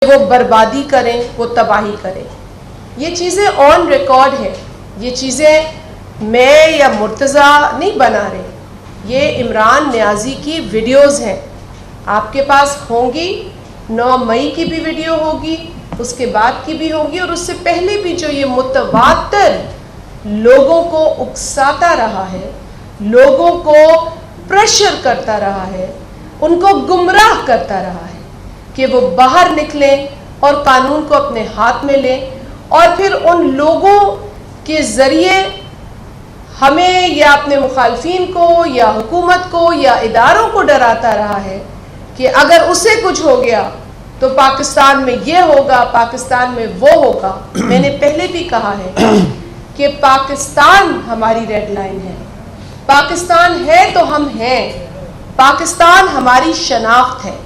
وہ بربادی کریں، وہ تباہی کریں. یہ چیزیں آن ریکارڈ ہیں. یہ چیزیں میں یا مرتضیٰ نہیں بنا رہے. یہ عمران نیازی کی ویڈیوز ہیں، آپ کے پاس ہوں گی. 9 مئی کی بھی ویڈیو ہوگی، اس کے بعد کی بھی ہوگی، اور اس سے پہلے بھی جو یہ متواتر لوگوں کو اکساتا رہا ہے، لوگوں کو پریشر کرتا رہا ہے، ان کو گمراہ کرتا رہا ہے کہ وہ باہر نکلیں اور قانون کو اپنے ہاتھ میں لیں، اور پھر ان لوگوں کے ذریعے ہمیں یا اپنے مخالفین کو یا حکومت کو یا اداروں کو ڈراتا رہا ہے کہ اگر اسے کچھ ہو گیا تو پاکستان میں یہ ہوگا، پاکستان میں وہ ہوگا. میں نے پہلے بھی کہا ہے کہ پاکستان ہماری ریڈ لائن ہے. پاکستان ہے تو ہم ہیں. پاکستان ہماری شناخت ہے.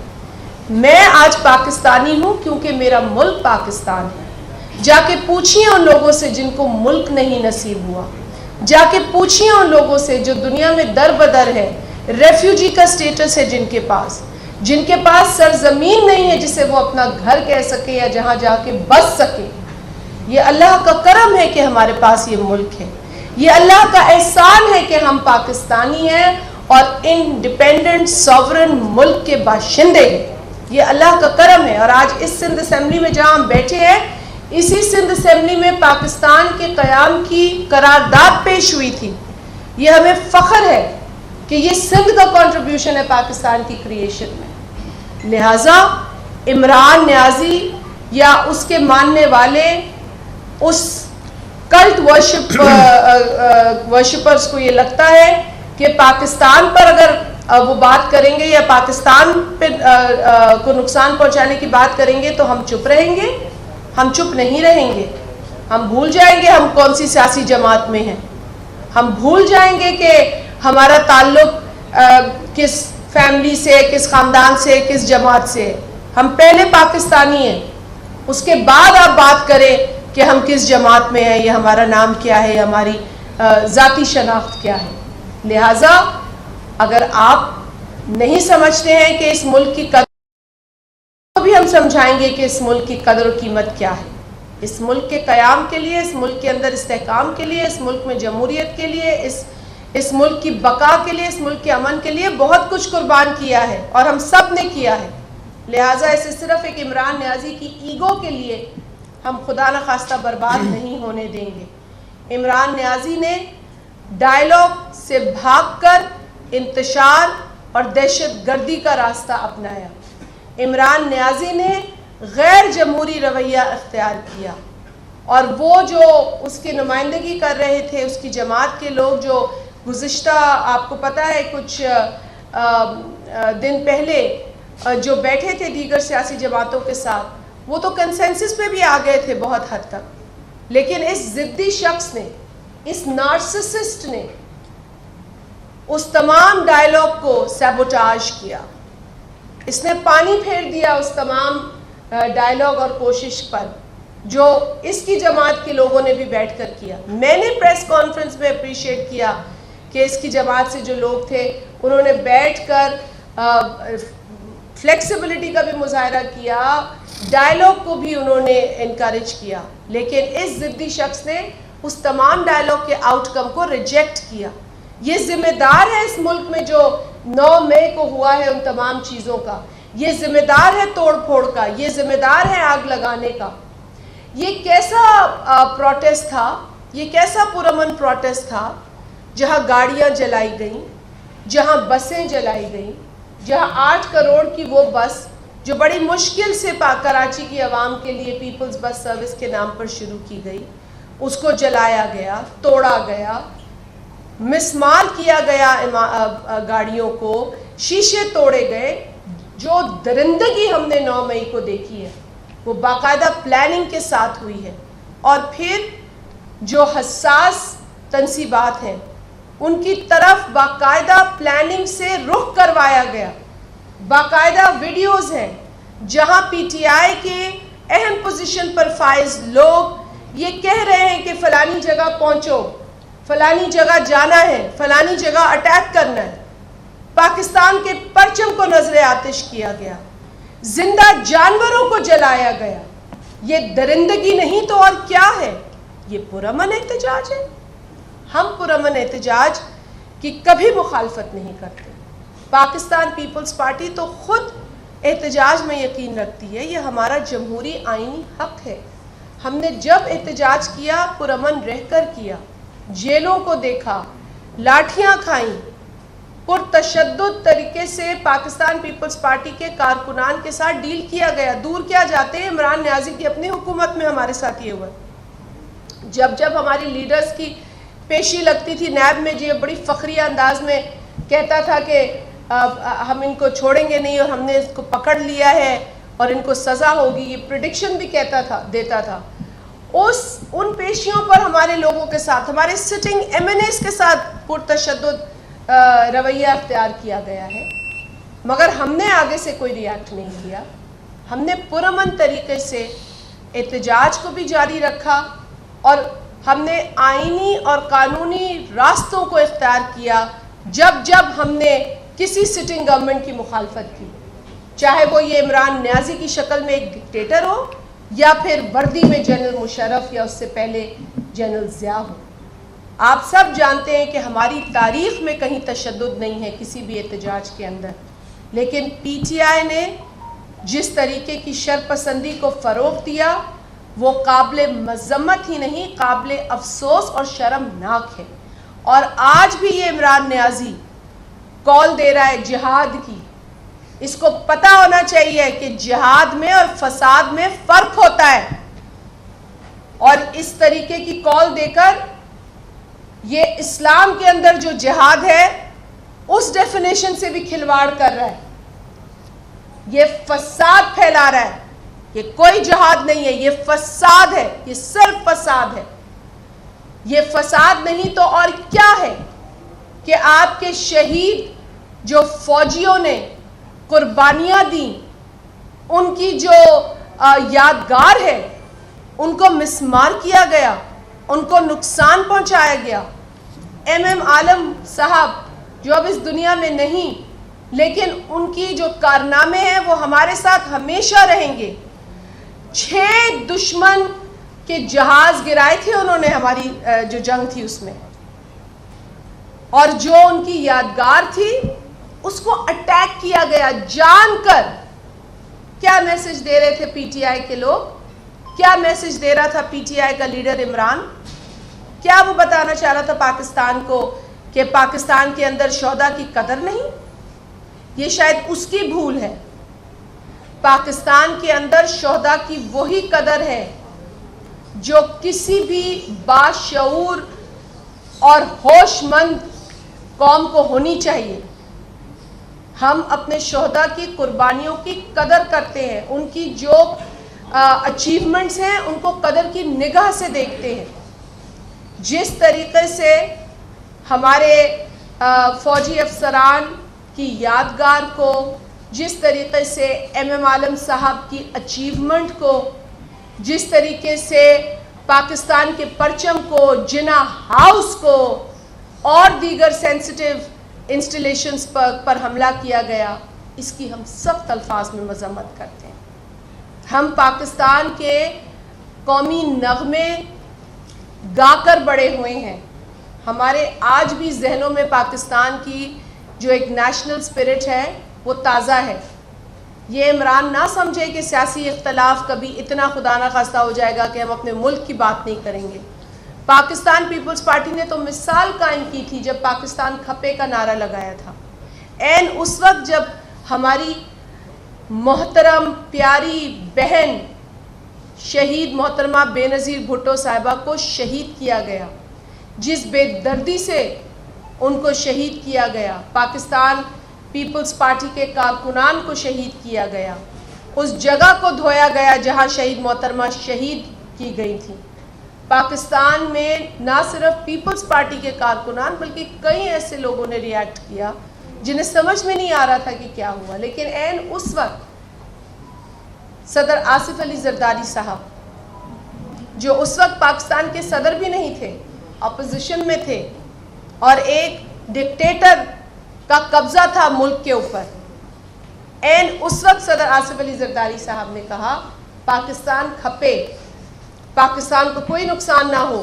میں آج پاکستانی ہوں کیونکہ میرا ملک پاکستان ہے. جا کے پوچھئے ان لوگوں سے جن کو ملک نہیں نصیب ہوا. جا کے پوچھئے ان لوگوں سے جو دنیا میں در بدر ہے، ریفیوجی کا سٹیٹس ہے، جن کے پاس سرزمین نہیں ہے جسے وہ اپنا گھر کہہ سکے یا جہاں جا کے بس سکے. یہ اللہ کا کرم ہے کہ ہمارے پاس یہ ملک ہے. یہ اللہ کا احسان ہے کہ ہم پاکستانی ہیں اور انڈیپینڈنٹ سوورن ملک کے باشندے ہیں. یہ اللہ کا کرم ہے. اور آج اس سندھ اسمبلی میں جہاں ہم بیٹھے ہیں، اسی سندھ اسمبلی میں پاکستان کے قیام کی قرارداد پیش ہوئی تھی. یہ ہمیں فخر ہے کہ یہ سندھ کا کنٹریبیوشن ہے پاکستان کی کریشن میں. لہٰذا عمران نیازی یا اس کے ماننے والے اس کلٹ ورشپرز کو یہ لگتا ہے کہ پاکستان پر اگر وہ بات کریں گے یا پاکستان پہ کو نقصان پہنچانے کی بات کریں گے تو ہم چپ رہیں گے. ہم چپ نہیں رہیں گے. ہم بھول جائیں گے ہم کون سی سیاسی جماعت میں ہیں. ہم بھول جائیں گے کہ ہمارا تعلق کس فیملی سے، کس خاندان سے، کس جماعت سے. ہم پہلے پاکستانی ہیں، اس کے بعد آپ بات کریں کہ ہم کس جماعت میں ہیں یا ہمارا نام کیا ہے یا ہماری ذاتی شناخت کیا ہے. لہٰذا اگر آپ نہیں سمجھتے ہیں کہ اس ملک کی قدر، تو بھی ہم سمجھائیں گے کہ اس ملک کی قدر و قیمت کیا ہے. اس ملک کے قیام کے لیے، اس ملک کے اندر استحکام کے لیے، اس ملک میں جمہوریت کے لیے، اس ملک کی بقا کے لیے، اس ملک کے امن کے لیے بہت کچھ قربان کیا ہے اور ہم سب نے کیا ہے. لہٰذا اسے صرف ایک عمران نیازی کی ایگو کے لیے ہم خدا نخواستہ برباد نہیں ہونے دیں گے. عمران نیازی نے ڈائیلاگ سے بھاگ کر انتشار اور دہشت گردی کا راستہ اپنایا. عمران نیازی نے غیر جمہوری رویہ اختیار کیا، اور وہ جو اس کی نمائندگی کر رہے تھے، اس کی جماعت کے لوگ جو گزشتہ آپ کو پتہ ہے کچھ دن پہلے جو بیٹھے تھے دیگر سیاسی جماعتوں کے ساتھ، وہ تو کنسنسس پہ بھی آ گئے تھے بہت حد تک. لیکن اس ضدی شخص نے، اس نارسسسٹ نے اس تمام ڈائیلاگ کو سیبوٹاج کیا. اس نے پانی پھیر دیا اس تمام ڈائیلاگ اور کوشش پر جو اس کی جماعت کے لوگوں نے بھی بیٹھ کر کیا. میں نے پریس کانفرنس میں اپریشیٹ کیا کہ اس کی جماعت سے جو لوگ تھے انہوں نے بیٹھ کر فلیکسیبلٹی کا بھی مظاہرہ کیا، ڈائیلاگ کو بھی انہوں نے انکریج کیا. لیکن اس ضدی شخص نے اس تمام ڈائیلاگ کے آؤٹ کم کو ریجیکٹ کیا. یہ ذمہ دار ہے اس ملک میں جو 9 مئی کو ہوا ہے ان تمام چیزوں کا. یہ ذمہ دار ہے توڑ پھوڑ کا. یہ ذمہ دار ہے آگ لگانے کا. یہ کیسا پروٹیسٹ تھا، یہ کیسا پرامن پروٹیسٹ تھا جہاں گاڑیاں جلائی گئیں، جہاں بسیں جلائی گئیں، جہاں 8 کروڑ کی وہ بس جو بڑی مشکل سے کراچی کی عوام کے لیے پیپلز بس سروس کے نام پر شروع کی گئی، اس کو جلایا گیا، توڑا گیا، مسمار کیا گیا گاڑیوں کو، شیشے توڑے گئے. جو درندگی ہم نے 9 مئی کو دیکھی ہے وہ باقاعدہ پلاننگ کے ساتھ ہوئی ہے. اور پھر جو حساس تنصیبات ہیں ان کی طرف باقاعدہ پلاننگ سے رخ کروایا گیا. باقاعدہ ویڈیوز ہیں جہاں پی ٹی آئی کے اہم پوزیشن پر فائز لوگ یہ کہہ رہے ہیں کہ فلانی جگہ پہنچو، فلانی جگہ جانا ہے، فلانی جگہ اٹیک کرنا ہے. پاکستان کے پرچم کو نظر آتش کیا گیا. زندہ جانوروں کو جلایا گیا. یہ درندگی نہیں تو اور کیا ہے؟ یہ پرامن احتجاج ہے. ہم پرامن احتجاج کی کبھی مخالفت نہیں کرتے. پاکستان پیپلز پارٹی تو خود احتجاج میں یقین رکھتی ہے. یہ ہمارا جمہوری آئینی حق ہے. ہم نے جب احتجاج کیا پرامن رہ کر کیا. جیلوں کو دیکھا, لاٹھیاں کھائیں, پرتشدد طریقے سے پاکستان پیپلز پارٹی کے کارکنان کے ساتھ ڈیل کیا گیا. دور کیا جاتے ہیں, عمران نیازی کی اپنی حکومت میں ہمارے ساتھ یہ ہوا. جب ہماری لیڈرز کی پیشی لگتی تھی نیب میں, جی بڑی فخریہ انداز میں کہتا تھا کہ ہم ان کو چھوڑیں گے نہیں اور ہم نے اس کو پکڑ لیا ہے اور ان کو سزا ہوگی, یہ پریڈکشن بھی دیتا تھا. ان پیشیوں پر ہمارے لوگوں کے ساتھ, ہمارے سٹنگ ایم این ایز کے ساتھ پرتشدد رویہ اختیار کیا گیا ہے. مگر ہم نے آگے سے کوئی ریاکٹ نہیں کیا. ہم نے پرامن طریقے سے احتجاج کو بھی جاری رکھا اور ہم نے آئینی اور قانونی راستوں کو اختیار کیا جب ہم نے کسی سٹنگ گورنمنٹ کی مخالفت کی, چاہے وہ یہ عمران نیازی کی شکل میں ایک ڈکٹیٹر ہو یا پھر وردی میں جنرل مشرف یا اس سے پہلے جنرل ضیاء ہو. آپ سب جانتے ہیں کہ ہماری تاریخ میں کہیں تشدد نہیں ہے کسی بھی احتجاج کے اندر. لیکن پی ٹی آئی نے جس طریقے کی شرپسندی کو فروغ دیا وہ قابل مذمت ہی نہیں, قابل افسوس اور شرمناک ہے. اور آج بھی یہ عمران نیازی کال دے رہا ہے جہاد کی. اس کو پتہ ہونا چاہیے کہ جہاد میں اور فساد میں فرق ہوتا ہے. اور اس طریقے کی کال دے کر یہ اسلام کے اندر جو جہاد ہے اس ڈیفینیشن سے بھی کھلواڑ کر رہا ہے. یہ فساد پھیلا رہا ہے. یہ کوئی جہاد نہیں ہے, یہ فساد ہے, یہ صرف فساد ہے. یہ فساد نہیں تو اور کیا ہے کہ آپ کے شہید جو فوجیوں نے قربانیاں دیں, ان کی جو یادگار ہے ان کو مسمار کیا گیا, ان کو نقصان پہنچایا گیا. ایم عالم صاحب جو اب اس دنیا میں نہیں, لیکن ان کی جو کارنامے ہیں وہ ہمارے ساتھ ہمیشہ رہیں گے. 6 دشمن کے جہاز گرائے تھے انہوں نے ہماری جو جنگ تھی اس میں, اور جو ان کی یادگار تھی اس کو اٹیک کیا گیا جان کر. کیا میسج دے رہے تھے پی ٹی آئی کے لوگ؟ کیا میسج دے رہا تھا پی ٹی آئی کا لیڈر عمران؟ کیا وہ بتانا چاہ رہا تھا پاکستان کو کہ پاکستان کے اندر شہداء کی قدر نہیں؟ یہ شاید اس کی بھول ہے. پاکستان کے اندر شہداء کی وہی قدر ہے جو کسی بھی باشعور اور ہوش مند قوم کو ہونی چاہیے. ہم اپنے شہداء کی قربانیوں کی قدر کرتے ہیں, ان کی جو اچیومنٹس ہیں ان کو قدر کی نگاہ سے دیکھتے ہیں. جس طریقے سے ہمارے فوجی افسران کی یادگار کو, جس طریقے سے ایم عالم صاحب کی اچیومنٹ کو, جس طریقے سے پاکستان کے پرچم کو, جناح ہاؤس کو اور دیگر سینسٹیو انسٹالیشنز پر حملہ کیا گیا, اس کی ہم سخت الفاظ میں مذمت کرتے ہیں. ہم پاکستان کے قومی نغمے گا کر بڑے ہوئے ہیں. ہمارے آج بھی ذہنوں میں پاکستان کی جو ایک نیشنل سپرٹ ہے وہ تازہ ہے. یہ عمران نہ سمجھے کہ سیاسی اختلاف کبھی اتنا خدا نہ خواستہ ہو جائے گا کہ ہم اپنے ملک کی بات نہیں کریں گے. پاکستان پیپلز پارٹی نے تو مثال قائم کی تھی جب پاکستان کھپے کا نعرہ لگایا تھا. اس وقت جب ہماری محترم پیاری بہن شہید محترمہ بے نظیر بھٹو صاحبہ کو شہید کیا گیا, جس بے دردی سے ان کو شہید کیا گیا, پاکستان پیپلز پارٹی کے کارکنان کو شہید کیا گیا, اس جگہ کو دھویا گیا جہاں شہید محترمہ شہید کی گئی تھی. پاکستان میں نہ صرف پیپلز پارٹی کے کارکنان بلکہ کئی ایسے لوگوں نے ریاکٹ کیا جنہیں سمجھ میں نہیں آ رہا تھا کہ کیا ہوا. لیکن اس وقت صدر آصف علی زرداری صاحب جو اس وقت پاکستان کے صدر بھی نہیں تھے, اپوزیشن میں تھے, اور ایک ڈکٹیٹر کا قبضہ تھا ملک کے اوپر, اس وقت صدر آصف علی زرداری صاحب نے کہا پاکستان کھپے، پاکستان کو کوئی نقصان نہ ہو.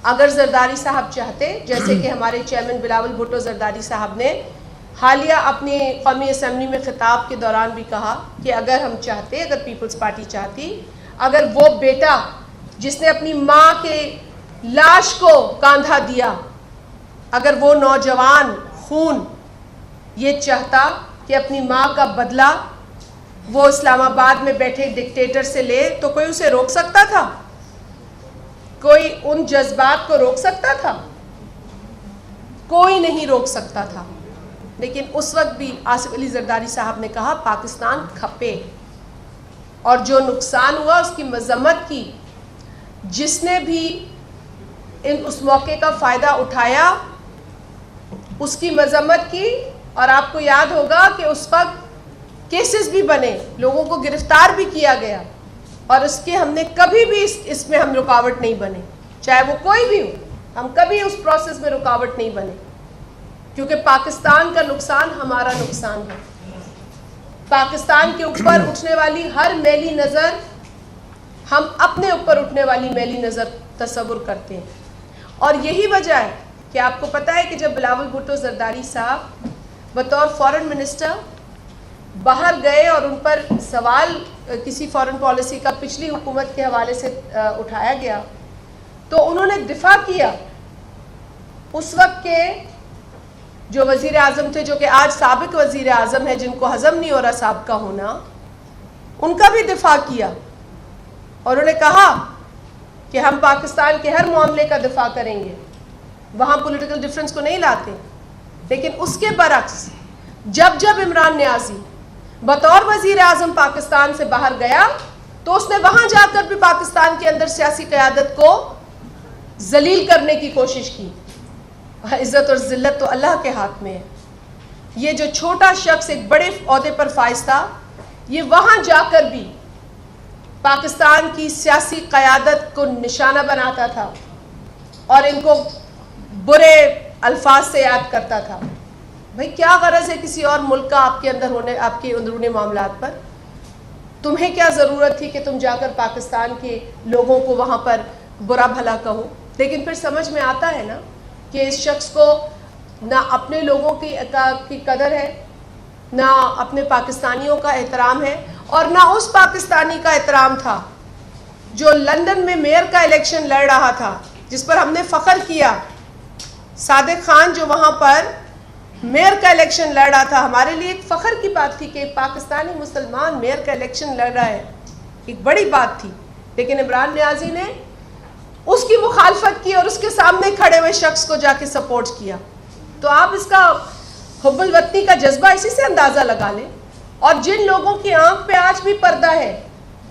اگر زرداری صاحب چاہتے، جیسے کہ ہمارے چیئرمین بلاول بھٹو زرداری صاحب نے حالیہ اپنی قومی اسمبلی میں خطاب کے دوران بھی کہا کہ اگر ہم چاہتے، اگر پیپلز پارٹی چاہتی، اگر وہ بیٹا جس نے اپنی ماں کے لاش کو کاندھا دیا، اگر وہ نوجوان خون یہ چاہتا کہ اپنی ماں کا بدلہ وہ اسلام آباد میں بیٹھے ڈکٹیٹر سے لے، تو کوئی اسے روک سکتا تھا؟ کوئی ان جذبات کو روک سکتا تھا؟ کوئی نہیں روک سکتا تھا. لیکن اس وقت بھی آصف علی زرداری صاحب نے کہا پاکستان کھپے، اور جو نقصان ہوا اس کی مذمت کی. جس نے بھی اس موقع کا فائدہ اٹھایا اس کی مذمت کی. اور آپ کو یاد ہوگا کہ اس وقت کیسز بھی بنے، لوگوں کو گرفتار بھی کیا گیا، اور اس کے ہم نے کبھی بھی اس میں ہم رکاوٹ نہیں بنے، چاہے وہ کوئی بھی ہو. ہم کبھی اس پروسیس میں رکاوٹ نہیں بنے، کیونکہ پاکستان کا نقصان ہمارا نقصان ہے. پاکستان کے اوپر اٹھنے والی ہر میلی نظر ہم اپنے اوپر اٹھنے والی میلی نظر تصور کرتے ہیں. اور یہی وجہ ہے کہ آپ کو پتہ ہے کہ جب بلاول بھٹو زرداری صاحب بطور فارن منسٹر باہر گئے اور ان پر سوال کسی فارن پالیسی کا پچھلی حکومت کے حوالے سے اٹھایا گیا، تو انہوں نے دفاع کیا. اس وقت کے جو وزیر اعظم تھے، جو کہ آج سابق وزیر اعظم ہے، جن کو ہضم نہیں ہو رہا سابقہ ہونا، ان کا بھی دفاع کیا. اور انہوں نے کہا کہ ہم پاکستان کے ہر معاملے کا دفاع کریں گے، وہاں پولیٹیکل ڈیفرنس کو نہیں لاتے. لیکن اس کے برعکس جب عمران نیازی بطور وزیر اعظم پاکستان سے باہر گیا، تو اس نے وہاں جا کر بھی پاکستان کے اندر سیاسی قیادت کو ذلیل کرنے کی کوشش کی. عزت اور ذلت تو اللہ کے ہاتھ میں ہے. یہ جو چھوٹا شخص ایک بڑے عہدے پر فائز تھا، یہ وہاں جا کر بھی پاکستان کی سیاسی قیادت کو نشانہ بناتا تھا اور ان کو برے الفاظ سے یاد کرتا تھا. بھئی کیا غرض ہے کسی اور ملک کا آپ کے اندر ہونے، آپ کے اندرونی معاملات پر؟ تمہیں کیا ضرورت تھی کہ تم جا کر پاکستان کے لوگوں کو وہاں پر برا بھلا کہو؟ لیکن پھر سمجھ میں آتا ہے نا کہ اس شخص کو نہ اپنے لوگوں کی قدر ہے، نہ اپنے پاکستانیوں کا احترام ہے، اور نہ اس پاکستانی کا احترام تھا جو لندن میں میئر کا الیکشن لڑ رہا تھا، جس پر ہم نے فخر کیا. صادق خان جو وہاں پر میئر کا الیکشن لڑ رہا تھا، ہمارے لیے ایک فخر کی بات تھی کہ ایک پاکستانی مسلمان میئر کا الیکشن لڑ رہا ہے، ایک بڑی بات تھی. لیکن عمران نیازی نے اس کی مخالفت کی اور اس کے سامنے کھڑے ہوئے شخص کو جا کے سپورٹ کیا. تو آپ اس کا حب الوطنی کا جذبہ اسی سے اندازہ لگا لیں. اور جن لوگوں کی آنکھ پہ آج بھی پردہ ہے،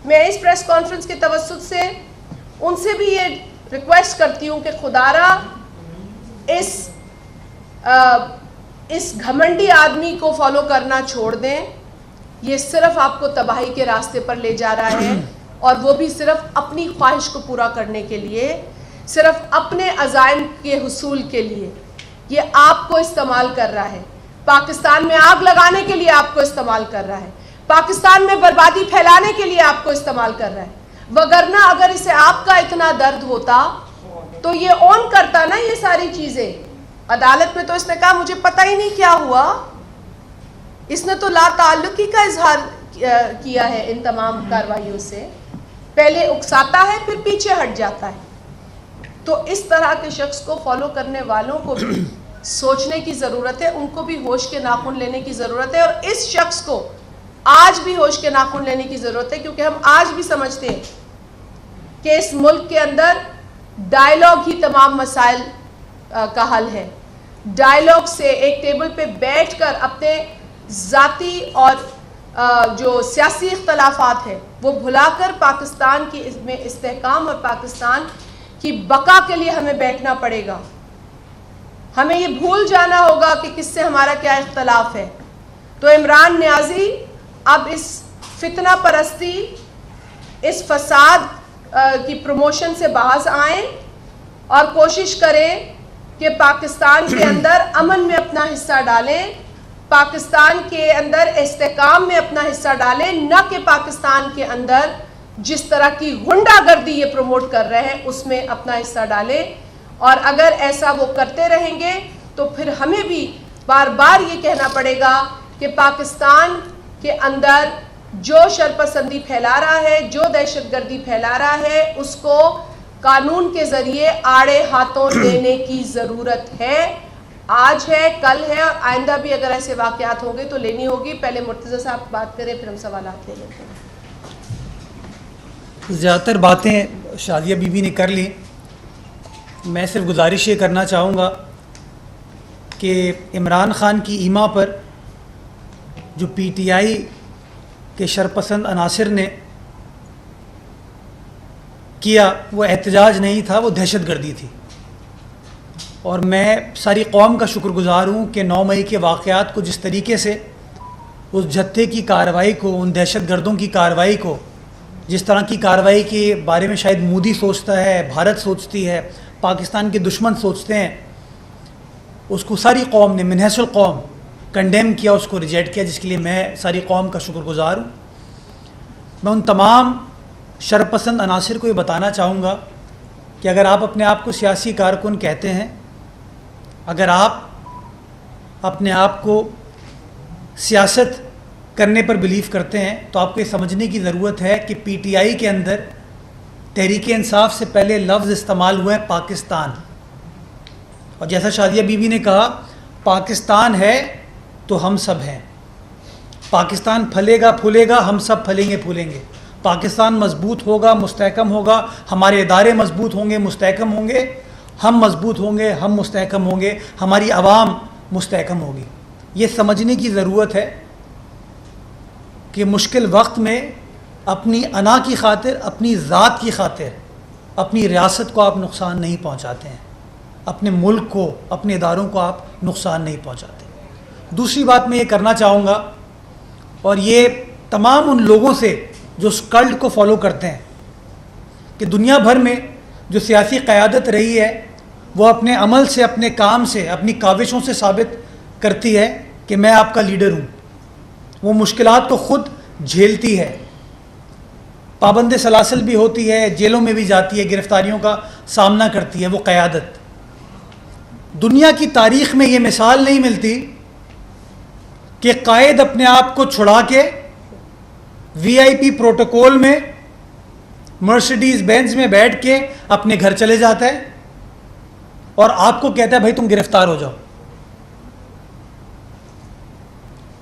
میں اس پریس کانفرنس کے توسط سے ان سے بھی یہ ریکویسٹ کرتی ہوں کہ خدا را اس گھمنڈی آدمی کو فالو کرنا چھوڑ دیں. یہ صرف آپ کو تباہی کے راستے پر لے جا رہا ہے، اور وہ بھی صرف اپنی خواہش کو پورا کرنے کے لیے، صرف اپنے عزائم کے حصول کے لیے یہ آپ کو استعمال کر رہا ہے. پاکستان میں آگ لگانے کے لیے آپ کو استعمال کر رہا ہے، پاکستان میں بربادی پھیلانے کے لیے آپ کو استعمال کر رہا ہے. وگرنہ اگر اسے آپ کا اتنا درد ہوتا تو یہ اون کرتا نا یہ ساری چیزیں. عدالت میں تو اس نے کہا مجھے پتہ ہی نہیں کیا ہوا. اس نے تو لا تعلقی کا اظہار کیا ہے ان تمام کارروائیوں سے. پہلے اکساتا ہے پھر پیچھے ہٹ جاتا ہے. تو اس طرح کے شخص کو فالو کرنے والوں کو بھی سوچنے کی ضرورت ہے، ان کو بھی ہوش کے ناخن لینے کی ضرورت ہے. اور اس شخص کو آج بھی ہوش کے ناخن لینے کی ضرورت ہے، کیونکہ ہم آج بھی سمجھتے ہیں کہ اس ملک کے اندر ڈائیلاگ ہی تمام مسائل کا حل ہے. ڈائیلاگ سے ایک ٹیبل پہ بیٹھ کر اپنے ذاتی اور جو سیاسی اختلافات ہیں وہ بھلا کر پاکستان کی اس میں استحکام اور پاکستان کی بقا کے لیے ہمیں بیٹھنا پڑے گا. ہمیں یہ بھول جانا ہوگا کہ کس سے ہمارا کیا اختلاف ہے. تو عمران نیازی اب اس فتنہ پرستی، اس فساد کی پروموشن سے باز آئیں اور کوشش کریں کہ پاکستان کے اندر امن میں اپنا حصہ ڈالیں، پاکستان کے اندر استحکام میں اپنا حصہ ڈالے، نہ کہ پاکستان کے اندر جس طرح کی غنڈہ گردی یہ پروموٹ کر رہے ہیں اس میں اپنا حصہ ڈالے. اور اگر ایسا وہ کرتے رہیں گے تو پھر ہمیں بھی بار بار یہ کہنا پڑے گا کہ پاکستان کے اندر جو شرپسندی پھیلا رہا ہے، جو دہشت گردی پھیلا رہا ہے، اس کو قانون کے ذریعے آڑے ہاتھوں لینے کی ضرورت ہے. آج ہے، کل ہے، اور آئندہ بھی اگر ایسے واقعات ہوں گے تو لینی ہوگی. پہلے مرتضی صاحب بات کریں، پھر ہم سوالات لے لیتے ہیں. زیادہ تر باتیں شادیہ بی بی نے کر لی. میں صرف گزارش یہ کرنا چاہوں گا کہ عمران خان کی ایما پر جو پی ٹی آئی کے شرپسند عناصر نے کیا وہ احتجاج نہیں تھا، وہ دہشت گردی تھی. اور میں ساری قوم کا شکر گزار ہوں کہ 9 مئی کے واقعات کو جس طریقے سے اس جتھے کی کارروائی کو، ان دہشت گردوں کی کارروائی کو، جس طرح کی کارروائی کے بارے میں شاید مودی سوچتا ہے، بھارت سوچتی ہے، پاکستان کے دشمن سوچتے ہیں، اس کو ساری قوم نے من حیث القوم کنڈیم کیا، اس کو ریجیکٹ کیا، جس کے لیے میں ساری قوم کا شکر گزار ہوں. میں ان تمام شرپسند عناصر کو یہ بتانا چاہوں گا کہ اگر آپ اپنے آپ کو سیاسی کارکن کہتے ہیں، اگر آپ اپنے آپ کو سیاست کرنے پر بلیو کرتے ہیں، تو آپ کو یہ سمجھنے کی ضرورت ہے کہ پی ٹی آئی کے اندر تحریک انصاف سے پہلے لفظ استعمال ہوئے ہیں پاکستان. اور جیسا شادیہ بی بی نے کہا، پاکستان ہے تو ہم سب ہیں. پاکستان پھلے گا پھولے گا، ہم سب پھلیں گے پھولیں گے. پاکستان مضبوط ہوگا، مستحکم ہوگا، ہمارے ادارے مضبوط ہوں گے، مستحکم ہوں گے، ہم مضبوط ہوں گے، ہم مستحکم ہوں گے، ہماری عوام مستحکم ہوگی. یہ سمجھنے کی ضرورت ہے کہ مشکل وقت میں اپنی انا کی خاطر، اپنی ذات کی خاطر، اپنی ریاست کو آپ نقصان نہیں پہنچاتے ہیں، اپنے ملک کو، اپنے اداروں کو آپ نقصان نہیں پہنچاتے. دوسری بات میں یہ کرنا چاہوں گا، اور یہ تمام ان لوگوں سے جو اس کلٹ کو فالو کرتے ہیں، کہ دنیا بھر میں جو سیاسی قیادت رہی ہے وہ اپنے عمل سے، اپنے کام سے، اپنی کاوشوں سے ثابت کرتی ہے کہ میں آپ کا لیڈر ہوں. وہ مشکلات کو خود جھیلتی ہے، پابند سلاسل بھی ہوتی ہے، جیلوں میں بھی جاتی ہے، گرفتاریوں کا سامنا کرتی ہے. وہ قیادت دنیا کی تاریخ میں یہ مثال نہیں ملتی کہ قائد اپنے آپ کو چھڑا کے وی آئی پی پروٹوکول میں مرسڈیز بینز میں بیٹھ کے اپنے گھر چلے جاتا ہے اور آپ کو کہتا ہے بھائی تم گرفتار ہو جاؤ.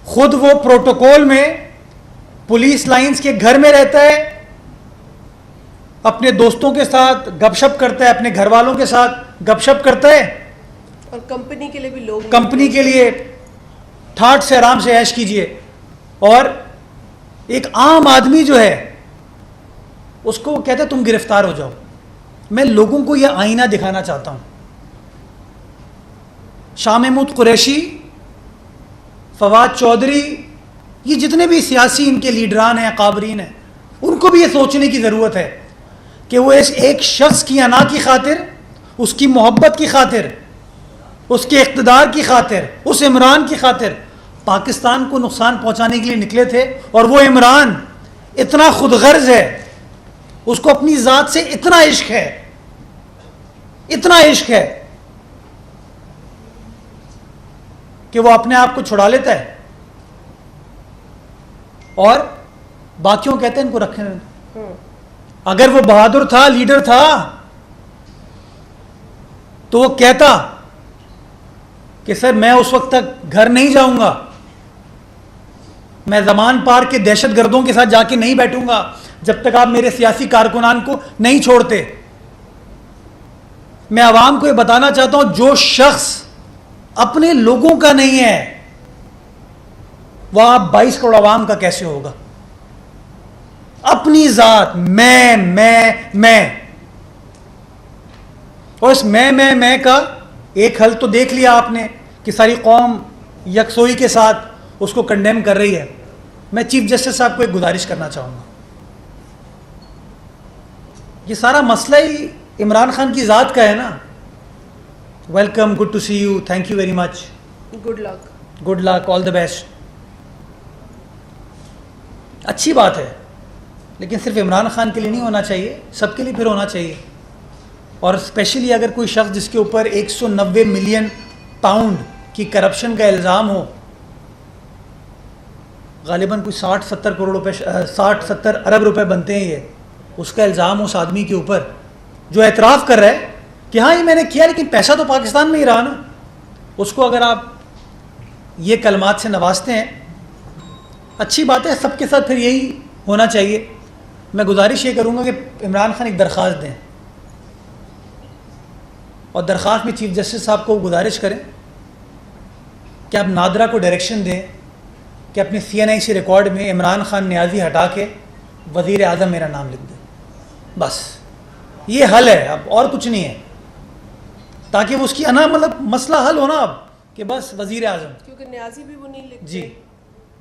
خود وہ پروٹوکول میں پولیس لائنز کے گھر میں رہتا ہے، اپنے دوستوں کے ساتھ گپ شپ کرتا ہے، اپنے گھر والوں کے ساتھ گپ شپ کرتا ہے، اور کمپنی کے لیے بھی لوگ، کمپنی کے لیے ٹھاٹ سے آرام سے عیش کیجئے. اور ایک عام آدمی جو ہے اس کو وہ کہتا ہے تم گرفتار ہو جاؤ. میں لوگوں کو یہ آئینہ دکھانا چاہتا ہوں. شاہ محمود قریشی، فواد چودھری، یہ جتنے بھی سیاسی ان کے لیڈران ہیں، اکابرین ہیں، ان کو بھی یہ سوچنے کی ضرورت ہے کہ وہ اس ایک شخص کی انا کی خاطر، اس کی محبت کی خاطر، اس کے اقتدار کی خاطر، اس عمران کی خاطر پاکستان کو نقصان پہنچانے کے لیے نکلے تھے. اور وہ عمران اتنا خود غرض ہے، اس کو اپنی ذات سے اتنا عشق ہے، اتنا عشق ہے کہ وہ اپنے آپ کو چھڑا لیتا ہے اور باقیوں کہتے ہیں ان کو رکھیں. اگر وہ بہادر تھا، لیڈر تھا، تو وہ کہتا کہ سر میں اس وقت تک گھر نہیں جاؤں گا، میں زمان پار کے دہشت گردوں کے ساتھ جا کے نہیں بیٹھوں گا جب تک آپ میرے سیاسی کارکنان کو نہیں چھوڑتے. میں عوام کو یہ بتانا چاہتا ہوں، جو شخص اپنے لوگوں کا نہیں ہے وہ آپ 22 کروڑ عوام کا کیسے ہوگا؟ اپنی ذات، میں اور اس میں کا ایک حل تو دیکھ لیا آپ نے کہ ساری قوم یکسوئی کے ساتھ اس کو کنڈیم کر رہی ہے. میں چیف جسٹس صاحب کو ایک گزارش کرنا چاہوں گا. یہ سارا مسئلہ ہی عمران خان کی ذات کا ہے نا. Welcome, good to see you, thank you very much, good luck. Good luck, all the best. اچھی بات ہے, لیکن صرف عمران خان کے لیے نہیں ہونا چاہیے, سب کے لیے پھر ہونا چاہیے. اور اسپیشلی اگر کوئی شخص جس کے اوپر 190 ملین پاؤنڈ کی کرپشن کا الزام ہو, غالباً کوئی 60-70 کروڑ روپے 60-70 ارب روپے بنتے ہیں, یہ اس کا الزام اس آدمی کے اوپر جو اعتراف کر رہا ہے کہ ہاں یہ میں نے کیا, لیکن پیسہ تو پاکستان میں ہی رہا نا, اس کو اگر آپ یہ کلمات سے نوازتے ہیں, اچھی بات ہے. سب کے ساتھ پھر یہی ہونا چاہیے. میں گزارش یہ کروں گا کہ عمران خان ایک درخواست دیں, اور درخواست میں چیف جسٹس صاحب کو گزارش کریں کہ آپ نادرا کو ڈائریکشن دیں کہ اپنے CNIC ریکارڈ میں عمران خان نیازی ہٹا کے وزیر اعظم میرا نام لکھ دیں. بس یہ حل ہے, اب اور کچھ نہیں ہے, تاکہ وہ اس کی مطلب مسئلہ حل ہونا اب کہ بس وزیر اعظم, کیونکہ نیازی بھی وہ نہیں لکھتے, جی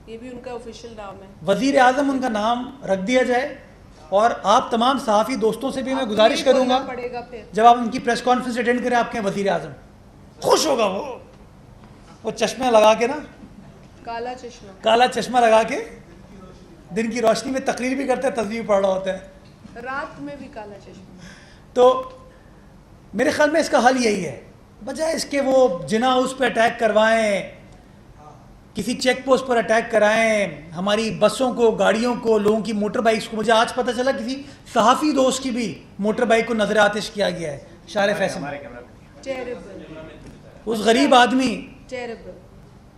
یہ بھی ان کا آفیشیل نام ہے, وزیر اعظم ان کا نام رکھ دیا جائے. اور آپ تمام صحافی دوستوں سے بھی میں گزارش کروں گا, پڑے گا پھر جب آپ ان کی پریس کانفرنس اٹینڈ کریں, آپ کہیں وزیر اعظم, خوش ہوگا وہ چشمہ لگا کے نا, کالا چشمہ لگا کے دن کی روشنی میں تقریر بھی کرتا ہے, تصویر پڑھ رہا ہوتا ہے, رات میں بھی کالا چشمہ. تو میرے خیال میں اس کا حل یہی ہے, بجائے اس کے وہ جنا ہاؤس پہ اٹیک کروائیں, کسی چیک پوسٹ پر اٹیک کرائیں, ہماری بسوں کو, گاڑیوں کو, لوگوں کی موٹر بائکس کو. مجھے آج پتہ چلا کسی صحافی دوست کی بھی موٹر بائک کو نظر آتش کیا گیا ہے, شار فیصل. اس غریب آدمی,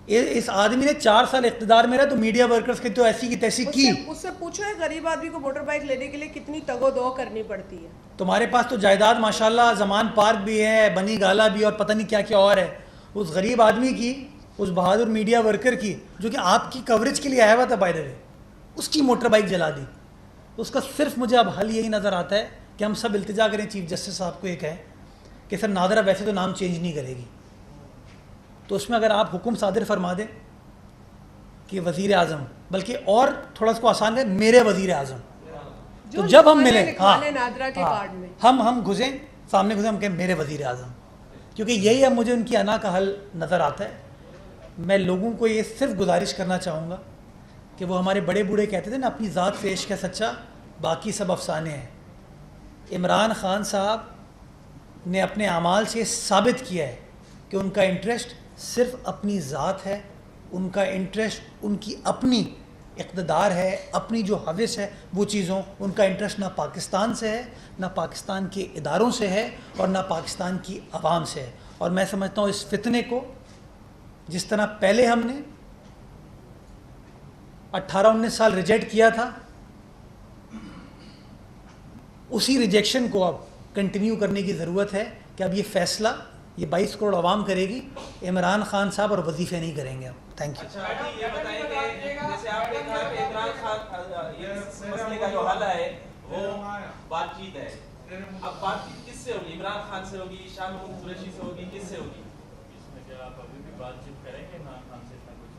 اس آدمی نے 4 سال اقتدار میں رہا تو میڈیا ورکرز کی تو ایسی کی تیسی کی. اس سے پوچھو ہے غریب آدمی کو موٹر بائک لینے کے لیے کتنی تگ و دو کرنی پڑتی ہے. تمہارے پاس تو جائیداد ماشاءاللہ زمان پارک بھی ہے, بنی گالا بھی, اور پتہ نہیں کیا کیا اور ہے. اس غریب آدمی کی, اس بہادر میڈیا ورکر کی, جو کہ آپ کی کوریج کے لیے آیا ہوا تھا بائی دا وے, اس کی موٹر بائک جلا دی. اس کا صرف مجھے اب حل یہی نظر آتا ہے کہ ہم سب التجا کریں چیف جسٹس صاحب کو, ایک ہے کہ سر نادرا ویسے تو نام چینج نہیں کرے گی, تو اس میں اگر آپ حکم صادر فرما دیں کہ وزیر اعظم, بلکہ اور تھوڑا اس کو آسان ہے, میرے وزیر اعظم, تو جب ہم ملیں ہم گھسیں سامنے, گھسیں, ہم کہیں میرے وزیر اعظم, کیونکہ یہی اب مجھے ان کی انا کا حل نظر آتا ہے. میں لوگوں کو یہ صرف گزارش کرنا چاہوں گا کہ وہ ہمارے بڑے بوڑھے کہتے تھے نا, اپنی ذات پیش کا سچا, باقی سب افسانے ہیں. عمران خان صاحب نے اپنے اعمال سے ثابت کیا ہے کہ ان کا انٹرسٹ صرف اپنی ذات ہے, ان کا انٹرسٹ ان کی اپنی اقتدار ہے, اپنی جو حوث ہے وہ چیزوں, ان کا انٹرسٹ نہ پاکستان سے ہے, نہ پاکستان کے اداروں سے ہے, اور نہ پاکستان کی عوام سے ہے. اور میں سمجھتا ہوں اس فتنے کو جس طرح پہلے ہم نے 18-19 سال ریجیکٹ کیا تھا, اسی ریجیکشن کو اب کنٹینیو کرنے کی ضرورت ہے کہ اب یہ فیصلہ یہ 22 کروڑ عوام کرے گی, عمران خان صاحب اور وظیفے نہیں کریں گے. اب تھینک یو. اچھا یہ بتائیں کہ جیسے آپ نے کہا کہ عمران خان یہ مسئلے کا جو حل ہے وہ بات چیت ہے, اب بات چیت کس سے ہوگی؟ عمران خان سے ہوگی, شاہ محمود قریشی سے ہوگی, کس سے ہوگی؟ اس میں کیا آپ ابھی بھی بات چیت کریں گے عمران خان سے؟ اتنا کچھ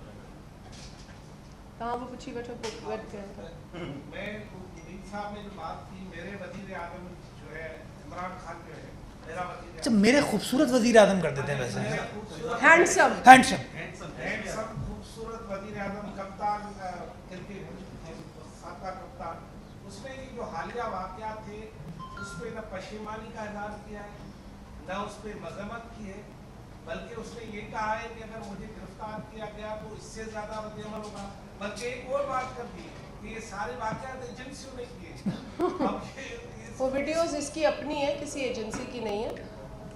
کہاں وہ پوچھی بیٹھو بیٹھ گیا تھا. میں مدین صاحب نے جو بات کی, میرے وزیر اعظم جو ہے عمران خان جو ہے, میرا وزیر اچھا, میرے خوبصورت وزیر اعظم کر دیتے ہیں ویسے, ہینڈسم ہینڈسم خوبصورت وزیر اعظم, کپتان کرکٹ, سابقہ کپتان. اس میں یہ جو حالیہ واقعات تھے اس پہ نہ پشیمانی کا اظہار کیا ہے, نہ اس پہ مذمت کی ہے, بلکہ اس نے یہ کہا ہے کہ اگر مجھے گرفتار کیا گیا تو اس سے زیادہ رد عمل ہوگا. بلکہ ایک اور بات کر دی کہ یہ سارے واقعات ایجنسیوں نے کیے. وہ ویڈیوز اس کی اپنی ہے, کسی ایجنسی کی نہیں ہے.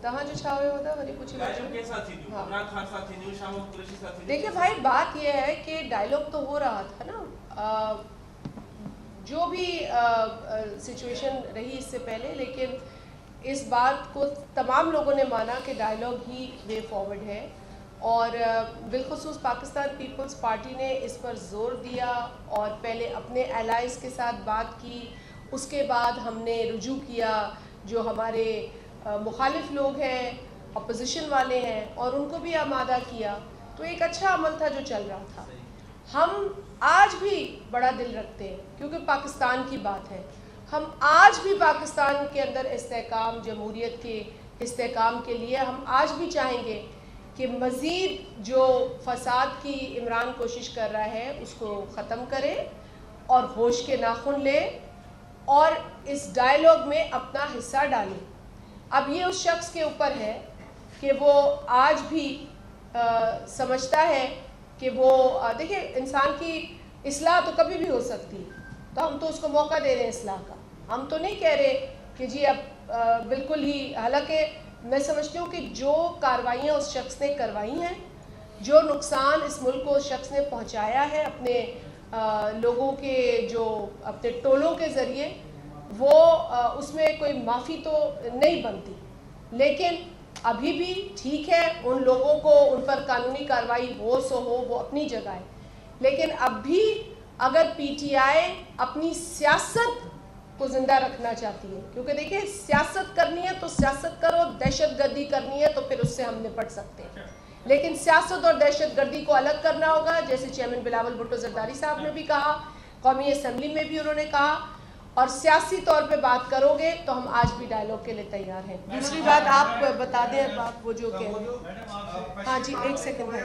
تہاں جو چھاوے ہوتا ہے ولی پوچھی دیکھیں بھائی, بات یہ ہے کہ ڈائلاگ تو ہو رہا تھا نا, جو بھی سچویشن رہی اس سے پہلے, لیکن اس بات کو تمام لوگوں نے مانا کہ ڈائلاگ ہی وے فارورڈ ہے. اور بالخصوص پاکستان پیپلز پارٹی نے اس پر زور دیا اور پہلے اپنے الائز کے ساتھ بات کی, اس کے بعد ہم نے رجوع کیا جو ہمارے مخالف لوگ ہیں, اپوزیشن والے ہیں, اور ان کو بھی آمادہ کیا. تو ایک اچھا عمل تھا جو چل رہا تھا. ہم آج بھی بڑا دل رکھتے ہیں کیونکہ پاکستان کی بات ہے. ہم آج بھی پاکستان کے اندر استحکام, جمہوریت کے استحکام کے لیے ہم آج بھی چاہیں گے کہ مزید جو فساد کی عمران کوشش کر رہا ہے اس کو ختم کرے اور ہوش کے ناخن لے اور اس ڈائیلاگ میں اپنا حصہ ڈالے. اب یہ اس شخص کے اوپر ہے کہ وہ آج بھی سمجھتا ہے کہ وہ دیکھیں انسان کی اصلاح تو کبھی بھی ہو سکتی ہے, تو ہم تو اس کو موقع دے رہے ہیں اصلاح کا. ہم تو نہیں کہہ رہے کہ جی اب بالکل ہی, حالانکہ میں سمجھتی ہوں کہ جو کاروائیاں اس شخص نے کروائی ہیں, جو نقصان اس ملک کو اس شخص نے پہنچایا ہے اپنے لوگوں کے جو اپنے ٹولوں کے ذریعے, وہ اس میں کوئی معافی تو نہیں بنتی. لیکن ابھی بھی ٹھیک ہے, ان لوگوں کو ان پر قانونی کارروائی ہو سو ہو, وہ اپنی جگہ ہے. لیکن اب بھی اگر پی ٹی آئی اپنی سیاست کو زندہ رکھنا چاہتی ہے, کیونکہ دیکھیں سیاست کرنی ہے تو سیاست کرو, دہشت گردی کرنی ہے تو پھر اس سے ہم نپٹ سکتے ہیں, لیکن سیاست اور دہشت گردی کو الگ کرنا ہوگا, جیسے چیئرمین بلاول بھٹو زرداری صاحب نے بھی کہا, قومی اسمبلی میں بھی انہوں نے کہا, اور سیاسی طور پہ بات کرو گے تو ہم آج بھی ڈائیلاگ کے لیے تیار ہیں. دوسری بات آپ بتا دیں, آپ وہ جو کہہ رہے ہیں. ہاں جی ایک سیکنڈ ہے,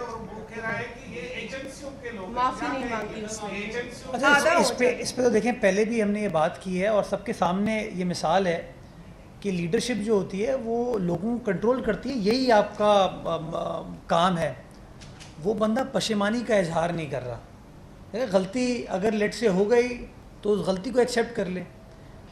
معافی نہیں مانگی اس نے. اچھا اس پہ تو دیکھیں پہلے بھی ہم نے یہ بات کی ہے اور سب کے سامنے یہ مثال ہے کہ لیڈرشپ جو ہوتی ہے وہ لوگوں کو کنٹرول کرتی ہے, یہی آپ کا کام ہے. وہ بندہ پشیمانی کا اظہار نہیں کر رہا, غلطی اگر لیٹ سے ہو گئی تو اس غلطی کو ایکسیپٹ کر لے.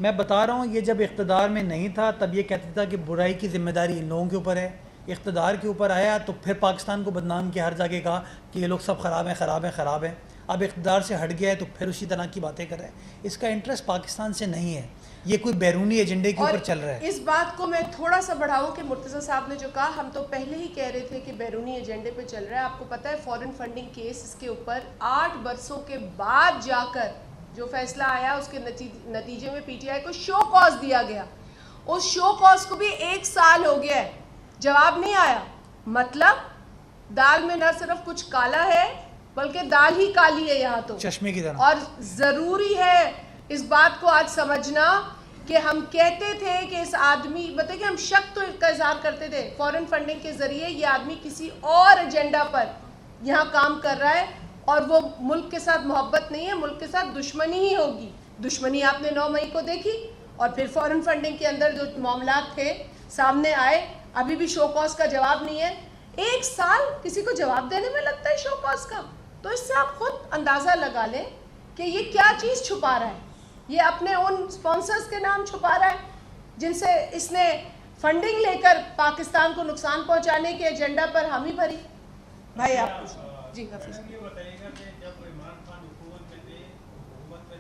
میں بتا رہا ہوں یہ جب اقتدار میں نہیں تھا تب یہ کہتا تھا کہ برائی کی ذمہ داری ان لوگوں کے اوپر ہے, اقتدار کے اوپر آیا تو پھر پاکستان کو بدنام کیا, ہر جگہ کہا کہ یہ لوگ سب خراب ہیں خراب ہیں خراب ہیں. اب اقتدار سے ہٹ گیا ہے تو پھر اسی طرح کی باتیں کر رہے ہیں. اس کا انٹرسٹ پاکستان سے نہیں ہے, یہ کوئی بیرونی ایجنڈے کے اوپر چل رہا ہے. اس بات کو میں تھوڑا سا بڑھاؤں کہ مرتضیٰ صاحب نے جو کہا, ہم تو پہلے ہی کہہ رہے تھے کہ بیرونی ایجنڈے پہ چل رہا ہے. آپ کو پتہ ہے فورن فنڈنگ کیس اس کے اوپر 8 برسوں کے بعد جا کر جو فیصلہ آیا, اس کے نتیجے میں پی ٹی آئی کو شو کاز دیا گیا. اس شو کاز کو بھی 1 سال ہو گیا ہے, جواب نہیں آیا. مطلب دال میں نہ صرف کچھ کالا ہے بلکہ دال ہی کالی ہے یہاں تو چشمے کی طرح. اور ضروری ہے اس بات کو آج سمجھنا کہ ہم کہتے تھے کہ اس آدمی, بتائیں کہ ہم شک تو کا اظہار کرتے تھے فورن فنڈنگ کے ذریعے یہ آدمی کسی اور ایجنڈا پر یہاں کام کر رہا ہے اور وہ ملک کے ساتھ محبت نہیں ہے, ملک کے ساتھ دشمنی ہی ہوگی. دشمنی آپ نے 9 مئی کو دیکھی, اور پھر فورن فنڈنگ کے اندر جو معاملات تھے سامنے آئے, ابھی بھی شو کاز کا جواب نہیں ہے. 1 سال کسی کو جواب دینے میں لگتا ہے شو کاز کا, تو اس سے آپ خود اندازہ لگا لیں کہ یہ کیا چیز چھپا رہا ہے. یہ اپنے ان سپانسرز کے نام چھپا رہا ہے جن سے اس نے فنڈنگ لے کر پاکستان کو نقصان پہنچانے کے ایجنڈا پر حامی بھری. بھائی آپ جی حافظ. یہ بتائیے گا کہ جب عمران خان حکومت میں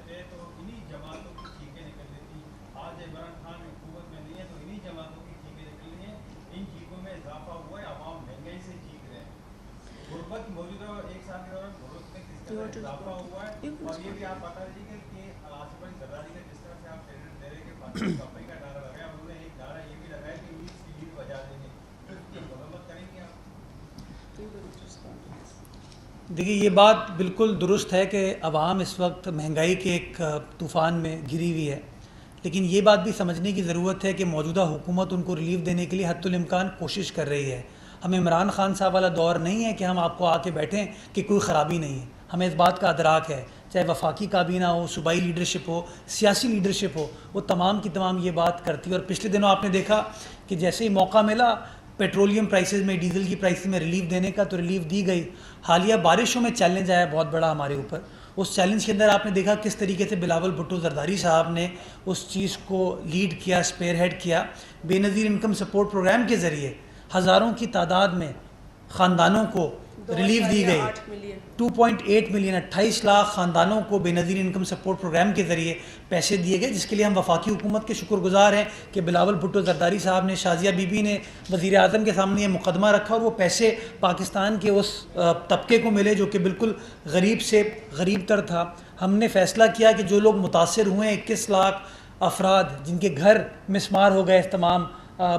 تھے تو انہی جماعتوں کی چیخیں نکل رہی تھی. آج عمران خان حکومت میں نہیں ہے تو انہی جماعتوں کی چیخیں نکل رہی ہیں. ان چیخوں میں اضافہ ہوا ہے, عوام مہنگائی سے چیخ رہے ہیں. غربت موجودہ 1 سال کے دوران غربت میں کس طرح اضافہ ہوا ہے, اور یہ بھی آپ بتا دیجیے کہ آصف علی زرداری کا جس طرح سے آپ کریڈٹ دے رہے کہ پاکستان کمپنی کا نعرہ لگایا, انہوں نے ایک نعرہ یہ بھی لگایا کہ انیس کی لیڈ بجا دیں گے, تو اس کی مرمت کریں گے آپ؟ دیکھیے یہ بات بالکل درست ہے کہ عوام اس وقت مہنگائی کے ایک طوفان میں گھری ہوئی ہے, لیکن یہ بات بھی سمجھنے کی ضرورت ہے کہ موجودہ حکومت ان کو ریلیف دینے کے لیے حتی الامکان کوشش کر رہی ہے. ہمیں عمران خان صاحب والا دور نہیں ہے کہ ہم آپ کو آ کے بیٹھیں کہ کوئی خرابی نہیں ہے. ہمیں اس بات کا ادراک ہے, چاہے وفاقی کابینہ ہو, صوبائی لیڈرشپ ہو, سیاسی لیڈرشپ ہو, وہ تمام کی تمام یہ بات کرتی ہے. اور پچھلے دنوں آپ نے دیکھا کہ جیسے ہی موقع ملا پیٹرولیم پرائسز میں, ڈیزل کی پرائسز میں ریلیف دینے کا, تو ریلیف دی گئی. حالیہ بارشوں میں چیلنج آیا بہت بڑا ہمارے اوپر. اس چیلنج کے اندر آپ نے دیکھا کس طریقے سے بلاول بھٹو زرداری صاحب نے اس چیز کو لیڈ کیا, اسپیئر ہیڈ کیا. بے نظیر انکم سپورٹ پروگرام کے ذریعے ہزاروں کی تعداد میں خاندانوں کو ریلیف دی گئی. 2.8 ملین 28 لاکھ خاندانوں کو بے نظیر انکم سپورٹ پروگرام کے ذریعے پیسے دیے گئے, جس کے لیے ہم وفاقی حکومت کے شکر گزار ہیں کہ بلاول بھٹو زرداری صاحب نے, شازیہ بی بی نے وزیر اعظم کے سامنے یہ مقدمہ رکھا, اور وہ پیسے پاکستان کے اس طبقے کو ملے جو کہ بالکل غریب سے غریب تر تھا. ہم نے فیصلہ کیا کہ جو لوگ متاثر ہوئے 21 لاکھ افراد جن کے گھر مسمار ہو گئے اس تمام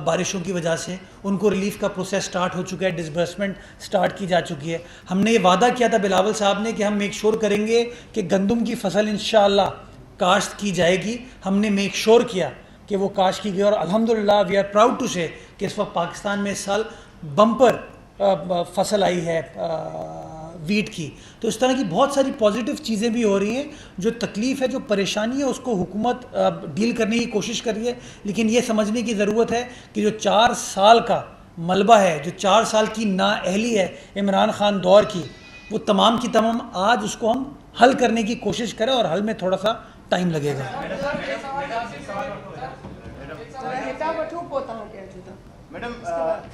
بارشوں کی وجہ سے, ان کو ریلیف کا پروسیس سٹارٹ ہو چکا ہے, ڈسبرسمنٹ سٹارٹ کی جا چکی ہے. ہم نے یہ وعدہ کیا تھا بلاول صاحب نے کہ ہم میک شور کریں گے کہ گندم کی فصل انشاءاللہ کاشت کی جائے گی. ہم نے میک شور کیا کہ وہ کاشت کی گئی, اور الحمدللہ وی آر پراؤڈ ٹو سے کہ اس وقت پاکستان میں اس سال بمپر فصل آئی ہے ویٹ کی. تو اس طرح کی بہت ساری پازیٹیو چیزیں بھی ہو رہی ہیں. جو تکلیف ہے, جو پریشانی ہے, اس کو حکومت ڈیل کرنے کی کوشش کر رہی ہے, لیکن یہ سمجھنے کی ضرورت ہے کہ جو 4 سال کا ملبہ ہے, جو 4 سال کی نااہلی ہے عمران خان دور کی, وہ تمام کی تمام آج اس کو ہم حل کرنے کی کوشش کریں, اور حل میں تھوڑا سا ٹائم لگے گا. میڈم,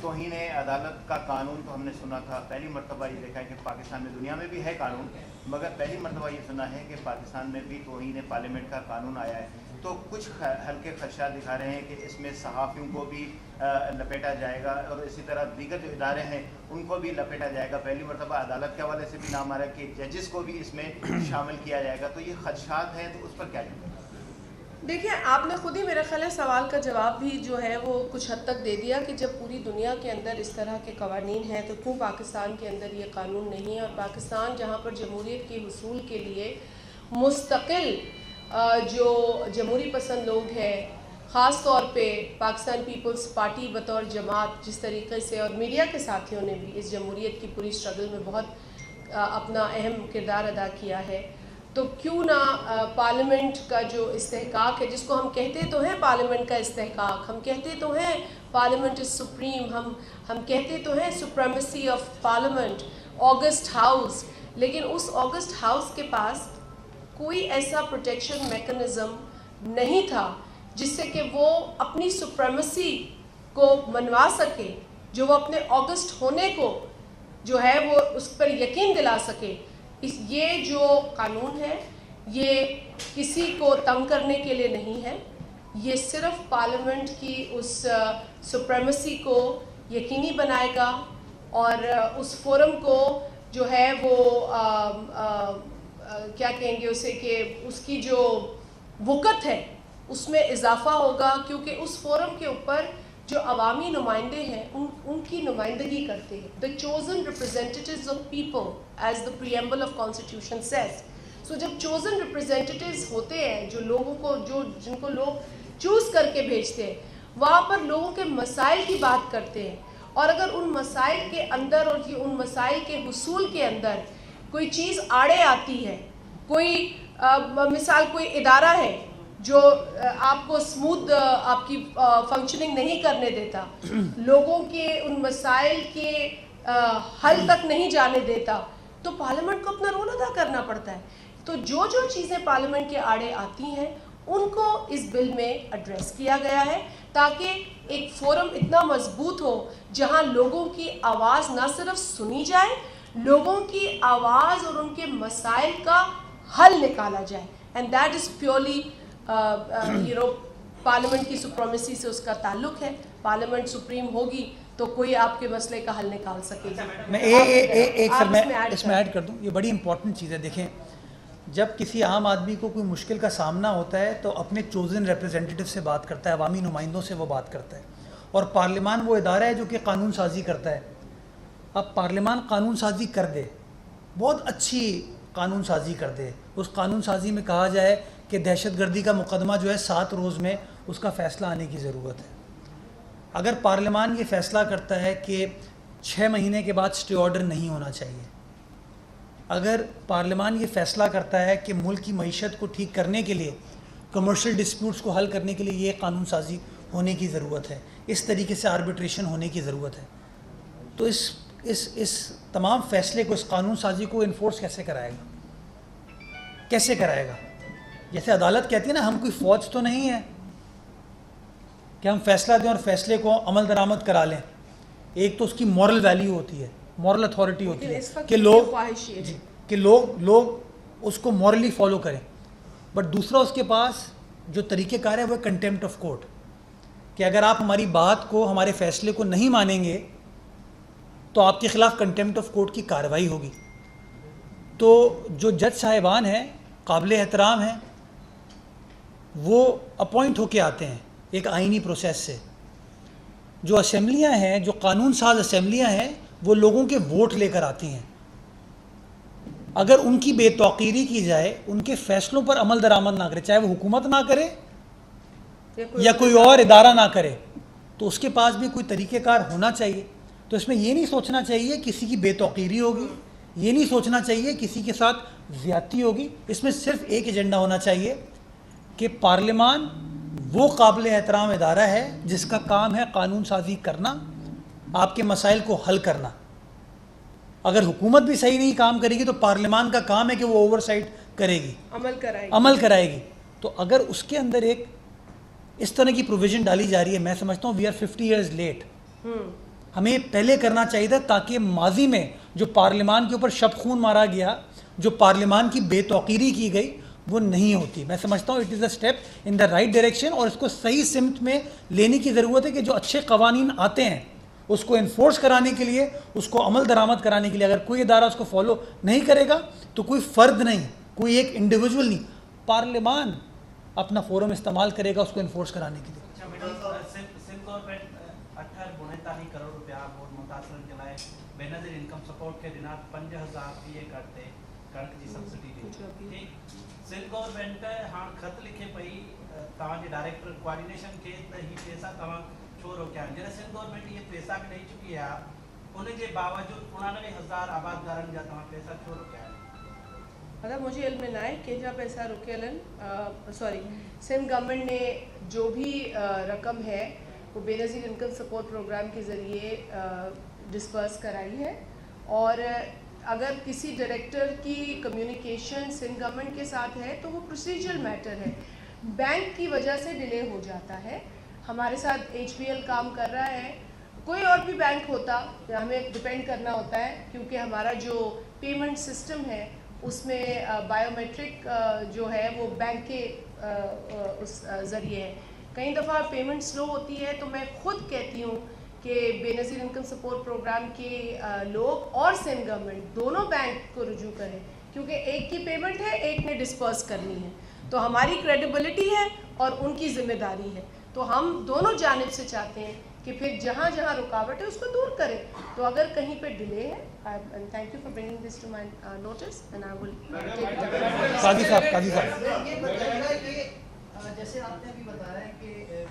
توہین عدالت کا قانون تو ہم نے سنا تھا, پہلی مرتبہ یہ دیکھا ہے کہ پاکستان میں, دنیا میں بھی ہے قانون, مگر پہلی مرتبہ یہ سنا ہے کہ پاکستان میں بھی توہین پارلیمنٹ کا قانون آیا ہے. تو کچھ ہلکے خدشات دکھا رہے ہیں کہ اس میں صحافیوں کو بھی لپیٹا جائے گا, اور اسی طرح دیگر جو ادارے ہیں ان کو بھی لپیٹا جائے گا. پہلی مرتبہ عدالت کے حوالے سے بھی نام آ رہا ہے کہ ججز کو بھی اس میں شامل کیا جائے گا. تو یہ خدشات ہیں, تو اس پر کیا کہیں گے؟ دیکھیں, آپ نے خود ہی میرا خیال ہے سوال کا جواب بھی جو ہے وہ کچھ حد تک دے دیا کہ جب پوری دنیا کے اندر اس طرح کے قوانین ہیں تو کیوں پاکستان کے اندر یہ قانون نہیں ہے. اور پاکستان جہاں پر جمہوریت کے حصول کے لیے مستقل جو جمہوری پسند لوگ ہیں, خاص طور پہ پاکستان پیپلز پارٹی بطور جماعت جس طریقے سے, اور میڈیا کے ساتھیوں نے بھی اس جمہوریت کی پوری اسٹرگل میں بہت اپنا اہم کردار ادا کیا ہے, تو کیوں نہ پارلیمنٹ کا جو استحقاق ہے, جس کو ہم کہتے تو ہیں پارلیمنٹ کا استحقاق, ہم کہتے تو ہیں پارلیمنٹ از سپریم, ہم کہتے تو ہیں supremacy of parliament, August house, لیکن اس آگسٹ ہاؤس کے پاس کوئی ایسا پروٹیکشن میکنزم نہیں تھا جس سے کہ وہ اپنی سپریمیسی کو منوا سکے, جو وہ اپنے آگسٹ ہونے کو جو ہے وہ اس پر یقین دلا سکے. یہ جو قانون ہے یہ کسی کو تنگ کرنے کے لیے نہیں ہے, یہ صرف پارلیمنٹ کی اس سپریمیسی کو یقینی بنائے گا, اور اس فورم کو جو ہے وہ کیا کہیں گے اسے, کہ اس کی جو وقت ہے اس میں اضافہ ہوگا, کیونکہ اس فورم کے اوپر جو عوامی نمائندے ہیں ان کی نمائندگی کرتے ہیں. The chosen representatives of people, as the preamble of Constitution says. So جب chosen representatives ہوتے ہیں, جو لوگوں کو جن کو لوگ چوز کر کے بھیجتے ہیں, وہاں پر لوگوں کے مسائل کی بات کرتے ہیں, اور اگر ان مسائل کے اندر اور ان مسائل کے حصول کے اندر کوئی چیز آڑے آتی ہے, کوئی مثال کوئی ادارہ ہے جو آپ کو اسموتھ آپ کی فنکشننگ نہیں کرنے دیتا, لوگوں کے ان مسائل کے حل تک نہیں جانے دیتا, تو پارلیمنٹ کو اپنا رول ادا کرنا پڑتا ہے. تو جو چیزیں پارلیمنٹ کے آڑے آتی ہیں ان کو اس بل میں ایڈریس کیا گیا ہے, تاکہ ایک فورم اتنا مضبوط ہو جہاں لوگوں کی آواز نہ صرف سنی جائے, لوگوں کی آواز اور ان کے مسائل کا حل نکالا جائے. And that is purely parliament کی سپریمیسی سے اس کا تعلق ہے. پارلیمنٹ سپریم ہوگی تو کوئی آپ کے مسئلے کا حل نکال سکے گا. میں ایک سر میں اس میں ایڈ کر دوں, یہ بڑی امپورٹنٹ چیز ہے. دیکھیں, جب کسی عام آدمی کو کوئی مشکل کا سامنا ہوتا ہے تو اپنے چوزن ریپرزینٹیٹیو سے بات کرتا ہے, عوامی نمائندوں سے وہ بات کرتا ہے, اور پارلیمان وہ ادارہ ہے جو کہ قانون سازی کرتا ہے. اب پارلیمان قانون سازی کر دے, بہت اچھی قانون سازی کر دے, اس قانون سازی میں کہا جائے کہ دہشت گردی کا مقدمہ جو ہے 7 روز میں اس کا فیصلہ آنے کی ضرورت ہے. اگر پارلیمان یہ فیصلہ کرتا ہے کہ 6 مہینے کے بعد اسٹے آرڈر نہیں ہونا چاہیے, اگر پارلیمان یہ فیصلہ کرتا ہے کہ ملک کی معیشت کو ٹھیک کرنے کے لیے, کمرشل ڈسپیوٹس کو حل کرنے کے لیے یہ قانون سازی ہونے کی ضرورت ہے, اس طریقے سے آربیٹریشن ہونے کی ضرورت ہے, تو اس تمام فیصلے کو, اس قانون سازی کو انفورس کیسے کرائے گا, کیسے کرائے گا؟ جیسے عدالت کہتی ہے نا, ہم کوئی فوج تو نہیں ہے کہ ہم فیصلہ دیں اور فیصلے کو عمل درآمد کرا لیں. ایک تو اس کی مورل ویلیو ہوتی ہے, مورل اتھارٹی ہوتی ہے کہ لوگ اس کو مورلی فالو کریں, بٹ دوسرا اس کے پاس جو طریقہ کار ہے وہ کنٹیمپٹ آف کورٹ, کہ اگر آپ ہماری بات کو, ہمارے فیصلے کو نہیں مانیں گے تو آپ کے خلاف کنٹیمپٹ آف کورٹ کی کارروائی ہوگی. تو جو جج صاحبان ہیں قابل احترام ہیں, وہ اپوائنٹ ہو کے آتے ہیں ایک آئینی پروسیس سے. جو اسمبلیاں ہیں, جو قانون ساز اسمبلیاں ہیں, وہ لوگوں کے ووٹ لے کر آتی ہیں. اگر ان کی بے توقیری کی جائے, ان کے فیصلوں پر عمل درآمد نہ کرے, چاہے وہ حکومت نہ کرے یا کوئی اور ادارہ نہ کرے, تو اس کے پاس بھی کوئی طریقہ کار ہونا چاہیے. تو اس میں یہ نہیں سوچنا چاہیے کسی کی بے توقیری ہوگی, یہ نہیں سوچنا چاہیے کسی کے ساتھ زیادتی ہوگی. اس میں صرف ایک ایجنڈا ہونا چاہیے کہ پارلیمان وہ قابل احترام ادارہ ہے جس کا کام ہے قانون سازی کرنا, آپ کے مسائل کو حل کرنا. اگر حکومت بھی صحیح نہیں کام کرے گی تو پارلیمان کا کام ہے کہ وہ اوور سائٹ کرے گی, عمل کرائے گی. تو اگر اس کے اندر ایک اس طرح کی پروویژن ڈالی جا رہی ہے, میں سمجھتا ہوں وی آر 50 ایئرز لیٹ. ہمیں پہلے کرنا چاہیے تھا تاکہ ماضی میں جو پارلیمان کے اوپر شب خون مارا گیا, جو پارلیمان کی بے توقیری کی گئی, وہ نہیں ہوتی. میں سمجھتا ہوں it is a step in the right direction, اور اس کو صحیح سمت میں لینے کی ضرورت ہے کہ جو اچھے قوانین آتے ہیں اس کو انفورس کرانے کے لیے, اس کو عمل درآمد کرانے کے لیے اگر کوئی ادارہ اس کو فالو نہیں کرے گا تو کوئی فرد نہیں, کوئی ایک انڈیویجول نہیں, پارلیمان اپنا فورم استعمال کرے گا اس کو انفورس کرانے کے لیے. سندھ گورنمنٹ 48 کروڑ روپیہ بہت متاثر چلائے بے نظیر انکم سپورٹ کے دنات 5000 پی کرتے کڑک کی سبسڈی ڈی. سندھ گورنمنٹ ہاں خط لکھے پئی تمام ڈائریکٹر کوآرڈینیشن کے ہی پیسہ تمام چھو روکیا جن سندھ گورنمنٹ یہ پیسہ ڈی چکی ہے, ان کے باوجود 99,000 آبادگارن جا تمام پیسہ چھو روکیا ہے. مطلب مجھے علم نہ ہے کہ جا پیسہ رکیلن سوری سندھ گورنمنٹ نے جو بھی رقم ہے وہ بے نظیر انکم سپورٹ پروگرام کے ذریعے ڈسپرس کرائی ہے, اور اگر کسی ڈائریکٹر کی کمیونیکیشن سندھ گورنمنٹ کے ساتھ ہے تو وہ پروسیجرل میٹر ہے, بینک کی وجہ سے ڈیلے ہو جاتا ہے. ہمارے ساتھ HBL کام کر رہا ہے, کوئی اور بھی بینک ہوتا ہمیں ڈپینڈ کرنا ہوتا ہے کیونکہ ہمارا جو پیمنٹ سسٹم ہے اس میں بائیو میٹرک جو ہے وہ بینک کے اس ذریعے ہے. کئی دفعہ پیمنٹ سلو ہوتی ہے تو میں خود کہتی ہوں کہ بے نظیر انکم سپورٹ پروگرام کے لوگ اور سندھ گورنمنٹ دونوں بینک کو رجوع کریں, کیونکہ ایک کی پیمنٹ ہے, ایک نے ڈسپرس کرنی ہے, تو ہماری کریڈیبلٹی ہے اور ان کی ذمہ داری ہے. تو ہم دونوں جانب سے چاہتے ہیں کہ پھر جہاں جہاں رکاوٹ ہے اس کو دور کریں. تو اگر کہیں پہ ڈیلے ہے, thank you for bringing this to my notice and I will take it. Qazi صاحب یہ بتائیے کہ جیسے آپ نے ابھی بتایا ہے کہ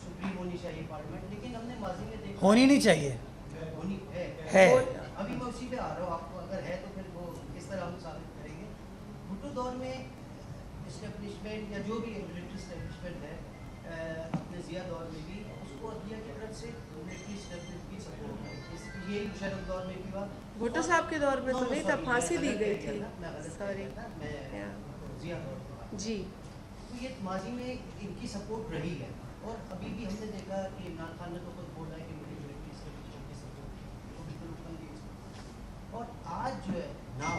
سپریم ہونی چاہیے پارلیمنٹ, لیکن ہم نے ماضی میں دیکھا ہونی نہیں چاہیے, ہونی ہے. ابھی میں اسی پہ آ رہا ہوں, آپ کو اگر ہے تو پھر وہ کس طرح ہم ثابت کریں گے. بھٹو دور میں اسٹیبلشمنٹ یا جو بھی ملٹری اسٹیبلشمنٹ ہے اپنے ضیاء دور میں بھی اس کو عدلیہ کی طرف سے ملٹری اسٹیبلشمنٹ کی سپورٹ ہے. یہ مشرف دور میں بھی بات, بھٹو صاحب کے دور میں تو نہیں تھا, پھانسی دی گئی تھی. سوری میں ضیاء دور میں جی. تو یہ ماضی میں ان کی سپورٹ رہی ہے, اور ابھی بھی ہم نے دیکھا کہ عمران خان نے تو خود بولا ہے کہ میری ملٹری اسٹیبلشمنٹ کی سپورٹ وہ بالکل اوپن کی, اور آج جو ہے ناؤ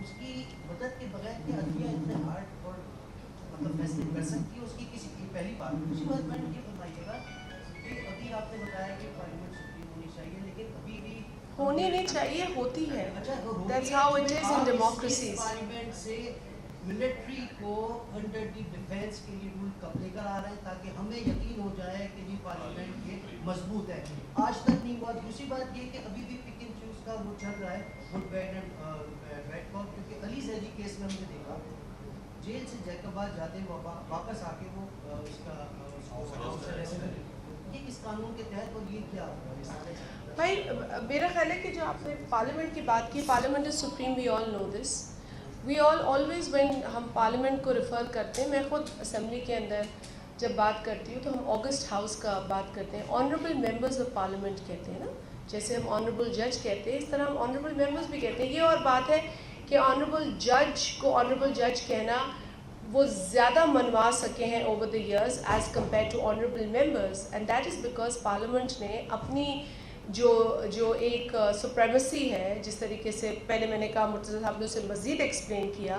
اس کی مدد کے بغیر کہ عدلیہ اتنے ہارڈ اور مطلب فیصلے کر سکتی ہے, اس کی کسی کی پہلی بات. دوسری بات میں یہ فرمائیے گا کہ ابھی آپ نے بتایا کہ پارلیمنٹ سپریم ہونی چاہیے, لیکن ابھی بھی ہونی نہیں چاہیے, ہوتی ہے. That's how it is in democracies. Parliament سے ملٹری کو انڈر دی ڈیفینس کے لیے رول کب لے کر آ رہے ہیں تاکہ ہمیں یقین ہو جائے کہ جی پارلیمنٹ یہ مضبوط ہے. آج تک نہیں ہوا. دوسری بات یہ کہ ابھی بھی پک اینڈ چوز کا وہ چل رہا ہے, گڈ بیڈ اینڈ بیڈ کاپ, کیونکہ علی زیدی کیس میں ہم نے دیکھا جیل سے جیکبات جاتے واپس آ کے وہ اس کا یہ کس قانون کے تحت, اور یہ کیا بھائی میرا خیال ہے کہ جو آپ نے پارلیمنٹ کی بات کی, parliament is supreme, we all know this. We all always when ہم پارلیمنٹ کو ریفر کرتے ہیں, میں خود اسمبلی کے اندر جب بات کرتی ہوں تو ہم آگسٹ ہاؤس کا بات کرتے ہیں, آنریبل ممبرز آف پارلیمنٹ کہتے ہیں نا, جیسے ہم آنریبل جج کہتے ہیں اس طرح ہم آنریبل ممبرز بھی کہتے ہیں. یہ اور بات ہے کہ آنریبل جج کو آنریبل جج کہنا وہ زیادہ منوا سکے ہیں over the years as compare to honourable members, and that is because parliament نے اپنی جو ایک سپریمیسی ہے, جس طریقے سے پہلے میں نے کہا مرتضیٰ صاحب نے اسے مزید ایکسپلین کیا,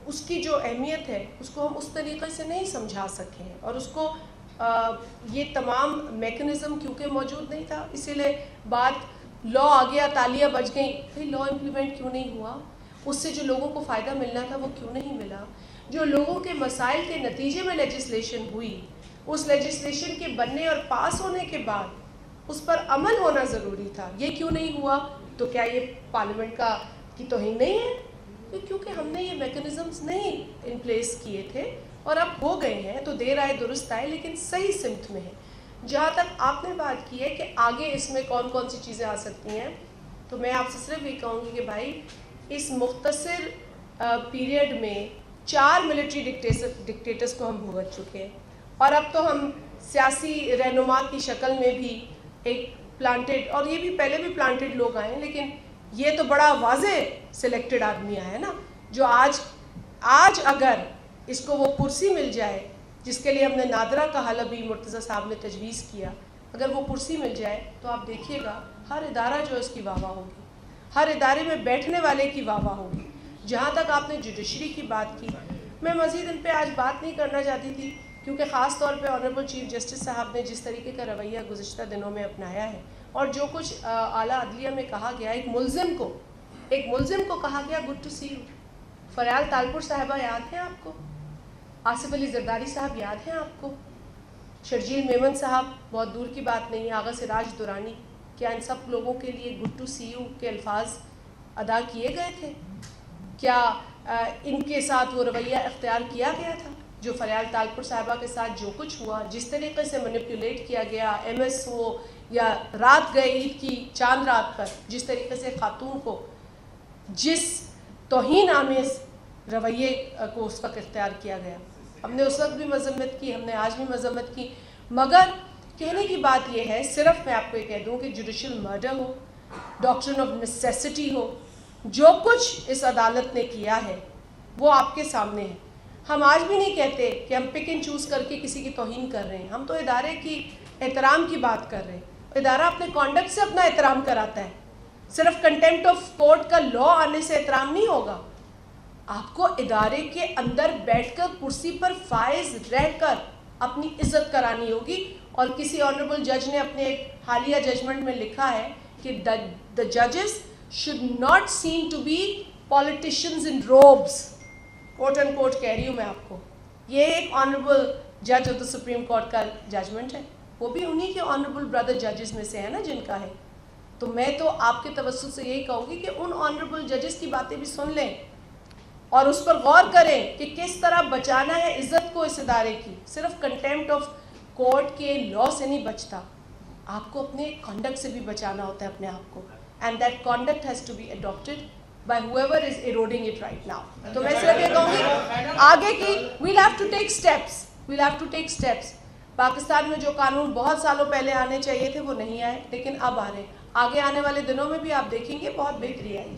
اس کی جو اہمیت ہے اس کو ہم اس طریقے سے نہیں سمجھا سکے ہیں, اور اس کو یہ تمام میکنزم کیونکہ موجود نہیں تھا, اسی لیے بات لا آ گیا, تالیاں بج گئیں, بھائی لا امپلیمنٹ کیوں نہیں ہوا, اس سے جو لوگوں کو فائدہ ملنا تھا وہ کیوں نہیں ملا, جو لوگوں کے مسائل کے نتیجے میں لیجسلیشن ہوئی, اس لیجسلیشن کے بننے اور پاس ہونے کے بعد اس پر عمل ہونا ضروری تھا, یہ کیوں نہیں ہوا. تو کیا یہ پارلیمنٹ کی توہین نہیں ہے؟ کیونکہ ہم نے یہ میکنزمز نہیں ان پلیس کیے تھے, اور اب ہو گئے ہیں تو دیر آئے درست آئے, لیکن صحیح سمت میں ہے. جہاں تک آپ نے بات کی ہے کہ آگے اس میں کون کون سی چیزیں آ سکتی ہیں، تو میں آپ سے صرف یہ کہوں گی کہ بھائی اس مختصر پیریڈ میں 4 ملٹری ڈکٹیٹرز کو ہم بھگت چکے ہیں، اور اب تو ہم سیاسی رہنما کی شکل میں بھی ایک پلانٹڈ، اور یہ بھی پہلے بھی پلانٹڈ لوگ آئے ہیں، لیکن یہ تو بڑا واضح سلیکٹڈ آدمی آیا ہے نا، جو آج اگر اس کو وہ کرسی مل جائے جس کے لیے ہم نے نادرہ کا حل ابھی مرتضیٰ صاحب نے تجویز کیا، اگر وہ کرسی مل جائے تو آپ دیکھیے گا ہر ادارہ جو اس کی واہ واہ ہوگی، ہر ادارے میں بیٹھنے والے کی واہ واہ ہوگی۔ جہاں تک آپ نے جوڈیشری کی بات کی، میں مزید ان پہ آج بات نہیں کرنا چاہتی تھی، کیونکہ خاص طور پہ آنریبل چیف جسٹس صاحب نے جس طریقے کا رویہ گزشتہ دنوں میں اپنایا ہے، اور جو کچھ اعلیٰ عدلیہ میں کہا گیا، ایک ملزم کو کہا گیا good to see you. Faryal Talpur صاحبہ یاد ہیں آپ کو؟ آصف علی زرداری صاحب یاد ہیں آپ کو؟ شرجیل میمن صاحب، بہت دور کی بات نہیں، آغا سراج دورانی، کیا ان سب لوگوں کے لیے گڈ ٹو سی یو کے الفاظ ادا کیے گئے تھے؟ کیا ان کے ساتھ وہ رویہ اختیار کیا گیا تھا؟ جو فریال تالپور صاحبہ کے ساتھ جو کچھ ہوا، جس طریقے سے مینیپولیٹ کیا گیا، ایم ایس ہو یا رات گئے عید کی چاند رات پر، جس طریقے سے خاتون کو جس توہین آمیز رویے کو اس وقت اختیار کیا گیا، ہم نے اس وقت بھی مذمت کی، ہم نے آج بھی مذمت کی، مگر کہنے کی بات یہ ہے، صرف میں آپ کو یہ کہہ دوں کہ جوڈیشل مرڈر ہو، ڈاکٹرن آف نیسیسٹی ہو، جو کچھ اس عدالت نے کیا ہے وہ آپ کے سامنے ہے۔ ہم آج بھی نہیں کہتے کہ ہم پک اینڈ چوز کر کے کسی کی توہین کر رہے ہیں، ہم تو ادارے کی احترام کی بات کر رہے ہیں۔ ادارہ اپنے کانڈکٹ سے اپنا احترام کراتا ہے، صرف کنٹیمپٹ آف کورٹ کا لا آنے سے احترام نہیں ہوگا، آپ کو ادارے کے اندر بیٹھ کر کرسی پر فائز رہ کر اپنی عزت کرانی ہوگی۔ اور کسی آنریبل جج نے اپنے ایک حالیہ ججمنٹ میں لکھا ہے کہ the judges should not seem to be politicians in robes، quote and quote کہہ رہی ہوں میں آپ کو، یہ ایک آنریبل جج آف دا سپریم کورٹ کا ججمنٹ ہے، وہ بھی انہی کے آنریبل برادر ججز میں سے ہے نا جن کا ہے۔ تو میں تو آپ کے توسط سے یہی کہوں گی کہ ان آنریبل ججز کی باتیں بھی سن لیں اور اس پر غور کریں کہ کس طرح بچانا ہے عزت کو اس ادارے کی۔ صرف کنٹیمپٹ آف کورٹ کے لا سے نہیں بچتا، آپ کو اپنے کانڈکٹ سے بھی بچانا ہوتا ہے اپنے آپ کو، and that conduct has to be adopted by whoever is eroding it right now۔ تو میں صرف یہ کہوں گی آگے کی we'll have to take steps۔ Pakistan میں جو قانون بہت سالوں پہلے آنے چاہیے تھے وہ نہیں آئے، لیکن اب آ رہے ہیں، آگے آنے والے دنوں میں بھی آپ دیکھیں گے بہت بہتری آئے گی۔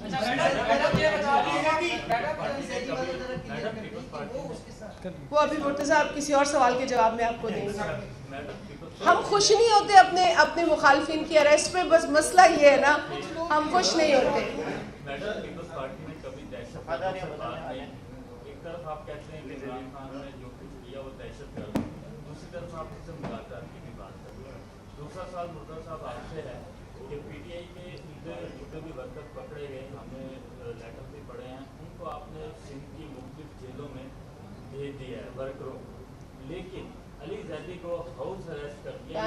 وہ ابھی مرتضیٰ آپ کسی اور سوال کے جواب میں آپ کو دیں گے۔ ہم خوش نہیں ہوتے اپنے مخالفین کی اریسٹ پہ، بس مسئلہ یہ ہے نا، ہم خوش نہیں ہوتے۔ میڈم پیپلز پارٹی میں کبھی دہشت گرد کی بات نہیں، ایک طرف آپ کہتے ہیں کہ عمران خان نے جو کچھ کیا وہ دہشت گرد، دوسری طرف آپ اس سے ملاقات کی بھی بات کر رہے ہیں۔ دوسرا سوال مرتضیٰ صاحب آپ سے ہے کہ پی ٹی آئی کے لیڈر جتنے بھی ورکر پکڑے گئے، ہمیں لیٹر بھی پڑھے ہیں، ان کو آپ نے سندھ کی مختلف جیلوں میں بھیج دیا ہے ورکروں، لیکن علی زیدی کو ہاؤس اریسٹ کر دیا۔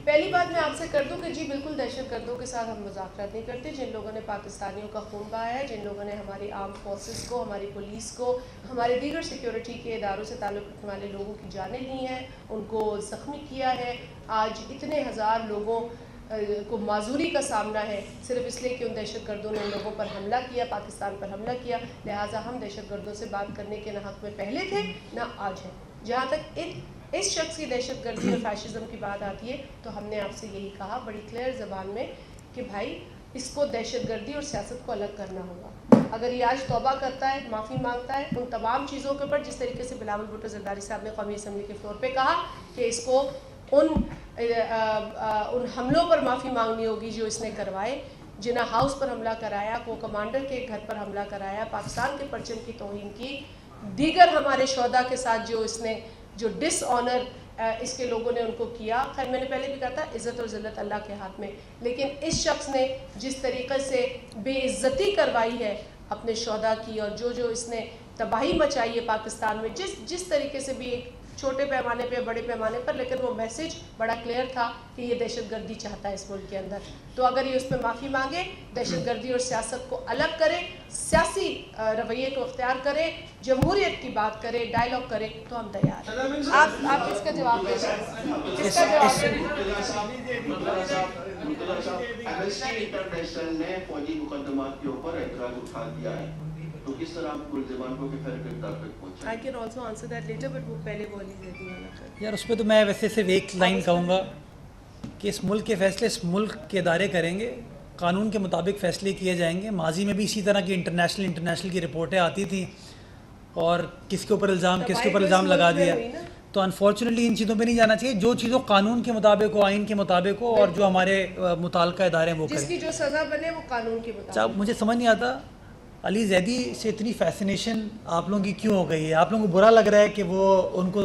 پہلی بات میں آپ سے کر دوں کہ جی بالکل دہشت گردوں کے ساتھ ہم مذاکرات نہیں کرتے، جن لوگوں نے پاکستانیوں کا خون بہایا ہے، جن لوگوں نے ہماری آرم فورسز کو، ہماری پولیس کو، ہمارے دیگر سیکیورٹی کے اداروں سے تعلق رکھنے والے لوگوں کی جانیں لی ہیں، ان کو زخمی کیا ہے، آج اتنے ہزار لوگوں کو معذوری کا سامنا ہے صرف اس لیے کہ ان دہشت گردوں نے ان لوگوں پر حملہ کیا، پاکستان پر حملہ کیا، لہٰذا ہم دہشت گردوں سے بات کرنے کے نہ حق میں پہلے تھے نہ آج ہیں۔ جہاں تک اس شخص کی دہشت گردی اور فیشزم کی بات آتی ہے تو ہم نے آپ سے یہی کہا بڑی کلیئر زبان میں کہ بھائی اس کو دہشت گردی اور سیاست کو الگ کرنا ہوگا۔ اگر یہ آج توبہ کرتا ہے، معافی مانگتا ہے ان تمام چیزوں کے اوپر، جس طریقے سے بلاول بھٹو زرداری صاحب نے قومی اسمبلی کے فلور پہ کہا کہ اس کو ان حملوں پر معافی مانگنی ہوگی جو اس نے کروائے، جنا ہاؤس پر حملہ کرایا، کو کمانڈر کے گھر پر حملہ کرایا، پاکستان کے پرچم کی توہین کی، دیگر ہمارے شہداء کے ساتھ جو اس نے جو ڈس آنر اس کے لوگوں نے ان کو کیا۔ خیر میں نے پہلے بھی کہا تھا عزت اور ذلت اللہ کے ہاتھ میں، لیکن اس شخص نے جس طریقے سے بے عزتی کروائی ہے اپنے شہداء کی، اور جو اس نے تباہی مچائی ہے پاکستان میں جس طریقے سے بھی، ایک چھوٹے پیمانے پہ بڑے پیمانے پر، لیکن وہ میسیج بڑا کلیئر تھا کہ یہ دہشت گردی چاہتا ہے اس ملک کے اندر. تو اگر یہ اس پہ معافی مانگے، دہشت گردی اور سیاست کو الگ کرے، سیاسی رویے کو اختیار کرے، جمہوریت کی بات کرے، ڈائلاگ کرے، تو ہم تیار ہیں. آپ اس کا جواب دیں. اس کا جواب دیں. ایمنسٹی انٹرنیشنل نے فوجی مقدمات کے اوپر اعتراض اٹھا دیا ہے، تو کس طرح ملزمان کو کیفر گرفتار تک پہنچا؟ I can also answer that later, but وہ پہلے بولی دیتی ہیں. یار اس پہ تو میں ویسے صرف ایک لائن کہوں گا کہ اس ملک کے فیصلے اس ملک کے ادارے کریں گے، قانون کے مطابق فیصلے کیے جائیں گے. ماضی میں بھی اسی طرح کی انٹرنیشنل کی رپورٹیں آتی تھیں اور کس کے اوپر الزام لگا دیا. تو انفارچونیٹلی ان چیزوں پہ نہیں جانا چاہیے. جو چیزوں قانون کے مطابق ہو، آئین کے مطابق ہو، اور جو ہمارے متعلقہ ادارے ہیں وہ کریں. جس کی جو سزا بنے وہ قانون کے مطابق. مجھے سمجھ نہیں آتا علی زیدی سے اتنی فیسنیشن آپ لوگوں کی کیوں ہو گئی ہے؟ آپ لوگوں کو برا لگ رہا ہے کہ وہ ان کو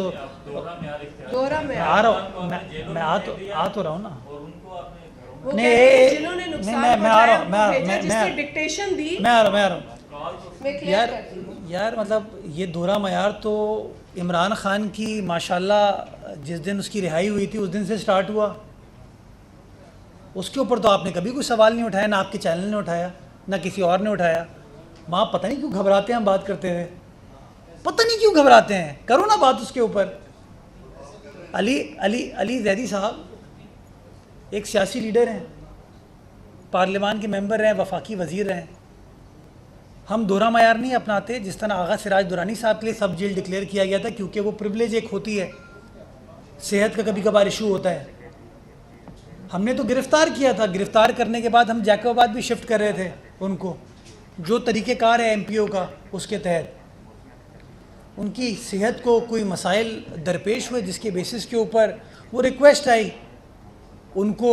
دوہرا میں آ رہا ہوں، میں آ تو رہا ہوں نا. یار مطلب یہ دوہرا معیار تو عمران خان کی ماشاءاللہ جس دن اس کی رہائی ہوئی تھی اس دن سے سٹارٹ ہوا. اس کے اوپر تو آپ نے کبھی کوئی سوال نہیں اٹھایا، نہ آپ کے چینل نے اٹھایا، نہ کسی اور نے اٹھایا. وہاں پتہ نہیں کیوں گھبراتے ہیں ہم بات کرتے ہوئے، پتہ نہیں کیوں گھبراتے ہیں. کرو نا بات اس کے اوپر. علی زیدی صاحب ایک سیاسی لیڈر ہیں، پارلیمان کے ممبر ہیں، وفاقی وزیر ہیں. ہم دوہرا معیار نہیں اپناتے. جس طرح آغا سراج درانی صاحب کے لیے سب جیل ڈکلیئر کیا گیا تھا کیونکہ وہ پریولیج ایک ہوتی ہے، صحت کا کبھی کبھار ایشو ہوتا ہے. ہم نے تو گرفتار کیا تھا، گرفتار کرنے کے بعد ہم جیکب آباد بھی شفٹ کر رہے تھے ان کو. جو طریقہ کار ہے ایم پی او کا اس کے تحت ان کی صحت کو کوئی مسائل درپیش ہوئے جس کے بیسس کے اوپر وہ ریکویسٹ آئی، ان کو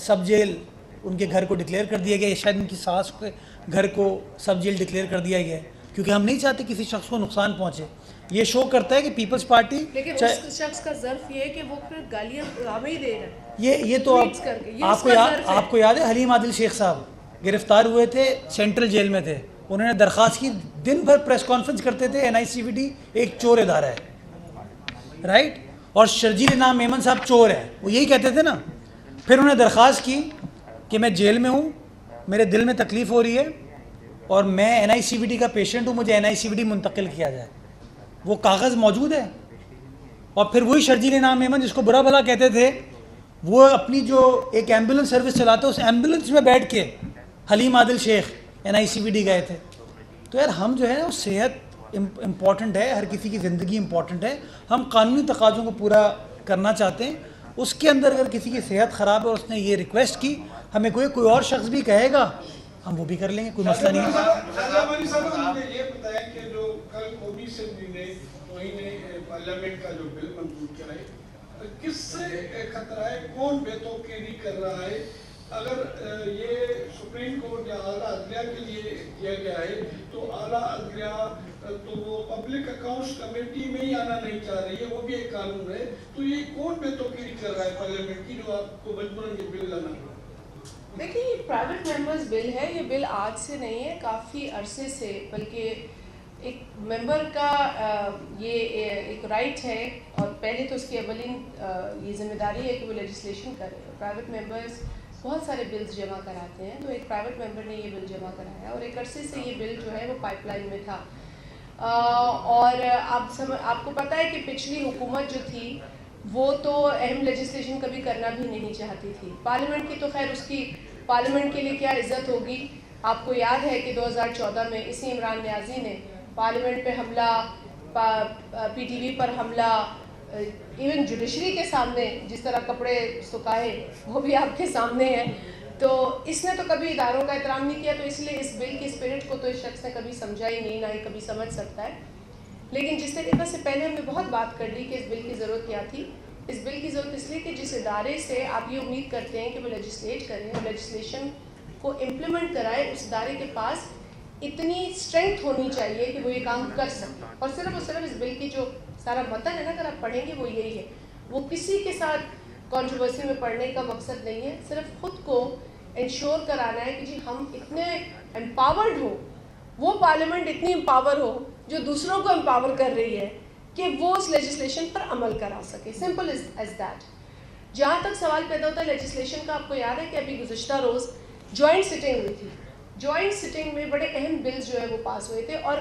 سب جیل ان کے گھر کو ڈکلیئر کر دیا گیا. شاید ان کی ساس کے گھر کو سب جیل ڈکلیئر کر دیا گیا ہے کیونکہ ہم نہیں چاہتے کسی شخص کو نقصان پہنچے. یہ شو کرتا ہے کہ پیپلز پارٹی، لیکن اس شخص کا ظرف یہ ہے کہ وہ پھر گالیاں ہمیں ہی دے رہا ہے. یہ تو آپ کو یاد ہے حلیم عادل شیخ صاحب گرفتار ہوئے تھے، سینٹرل جیل میں تھے. انہوں نے درخواست کی، دن بھر پریس کانفرنس کرتے تھے این آئی سی وی ڈی ایک چور ادارہ ہے، رائٹ، اور شرجیل انعام میمن صاحب چور ہے، وہ یہی کہتے تھے نا. پھر انہوں نے درخواست کی کہ میں جیل میں ہوں، میرے دل میں تکلیف ہو رہی ہے اور میں این آئی سی وی ڈی کا پیشنٹ ہوں، مجھے این آئی سی وی ڈی منتقل کیا جائے. وہ کاغذ موجود ہے. اور پھر وہی شرجیل انعام میمن جس کو برا بھلا کہتے تھے، وہ اپنی جو ایک ایمبولینس سروس چلاتے اس ایمبولینس میں بیٹھ کے حلیم عادل شیخ این آئی سی وی ڈی گئے تھے. تو یار ہم جو ہے نا صحت امپورٹنٹ ہے، ہر کسی کی زندگی امپورٹنٹ ہے. ہم قانونی تقاضوں کو پورا کرنا چاہتے ہیں. اس کے اندر اگر کسی کی صحت خراب ہے اور اس نے یہ ریکویسٹ کی، ہمیں کوئی اور شخص بھی کہے گا ہم وہ بھی کر لیں گے، کوئی مسئلہ نہیں ہے. یہ بتائیں کہ جو کل قومی اسمبلی نے توہین پارلیمنٹ کا جو بل منظور کیا ہے، کس سے خطرہ ہے؟ کون بیتوقیری کر رہا ہے؟ اگر یہ سپریم کورٹ یا اعلیٰ عدلیہ کے لیے کیا گیا ہے تو اعلیٰ عدلیہ تو وہ پبلک اکاؤنٹس کمیٹی میں ہی آنا نہیں چاہ رہی ہے، وہ بھی ایک قانون ہے. تو یہ کون بیتوقیری کر رہا ہے پارلیمنٹ کی جو آپ کو مجبوراً یہ بل لانا پڑا؟ دیکھیں یہ پرائیویٹ ممبرز بل ہے، یہ بل آج سے نہیں ہے، کافی عرصے سے، بلکہ ایک ممبر کا یہ ایک رائٹ ہے اور پہلے تو اس کی اولین یہ ذمہ داری ہے کہ وہ لیجسلیشن کرے. پرائیویٹ ممبرز بہت سارے بلز جمع کراتے ہیں، تو ایک پرائیویٹ ممبر نے یہ بل جمع کرایا اور ایک عرصے سے یہ بل جو ہے وہ پائپ لائن میں تھا. اور آپ کو پتہ ہے کہ پچھلی حکومت جو تھی وہ تو اہم لیجسلیشن کبھی کرنا بھی نہیں چاہتی تھی. پارلیمنٹ کی تو خیر اس کی پارلیمنٹ کے لیے کیا عزت ہوگی. آپ کو یاد ہے کہ 2014 میں اسی عمران نیازی نے پارلیمنٹ پہ حملہ، پی ٹی وی پر حملہ، ایون جوڈیشری کے سامنے جس طرح کپڑے سکھائے وہ بھی آپ کے سامنے ہیں. تو اس نے تو کبھی اداروں کا احترام نہیں کیا، تو اس لیے اس بل کی اسپرٹ کو تو اس شخص نے کبھی سمجھا ہی نہیں، نہ ہی کبھی سمجھ سکتا ہے. لیکن جس طریقے سے پہلے ہم نے بہت بات کر لی کہ اس بل کی ضرورت کیا تھی. اس بل کی ضرورت اس لیے کہ جس ادارے سے آپ یہ امید کرتے ہیں کہ وہ لیجسلیٹ کریں اور لیجسلیشن کو امپلیمنٹ کرائے، اس ادارے کے پاس اتنی اسٹرینتھ ہونی چاہیے کہ وہ یہ کام کر سکے. اور صرف اس بل کی جو سارا متن ہے نا، اگر آپ پڑھیں گے وہ یہی ہے. وہ کسی کے ساتھ کنٹروورسی میں پڑھنے کا مقصد نہیں ہے، صرف خود کو انشور کرانا ہے کہ جی ہم اتنے امپاورڈ ہوں وہ پارلیمنٹ اتنی امپاور ہو جو دوسروں کو امپاور کر رہی ہے کہ وہ اس لیجسلیشن پر عمل کرا سکے. Simple as that. جہاں تک سوال پیدا ہوتا ہے لیجسلیشن کا, آپ کو یاد ہے کہ ابھی گزشتہ روز جوائنٹ سٹنگ ہوئی تھی. جوائنٹ سٹنگ میں بڑے اہم بلز جو ہے وہ پاس ہوئے تھے, اور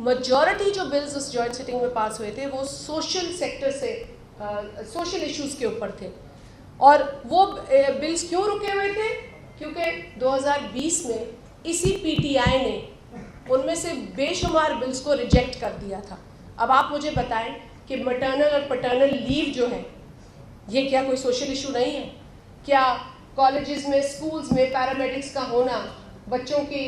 میجورٹی جو بلز اس جوائنٹ سٹنگ میں پاس ہوئے تھے وہ سوشل سیکٹر سے, سوشل ایشوز کے اوپر تھے. اور وہ بلز کیوں رکے ہوئے تھے؟ کیونکہ 2020 میں اسی پی ٹی آئی نے ان میں سے بے شمار بلز کو ریجیکٹ کر دیا تھا. اب آپ مجھے بتائیں کہ مٹرنل اور پٹرنل لیو جو ہے یہ کیا کوئی سوشل ایشو نہیں ہے؟ کیا کالجز میں, اسکولز میں پیرامیڈکس کا ہونا, بچوں کی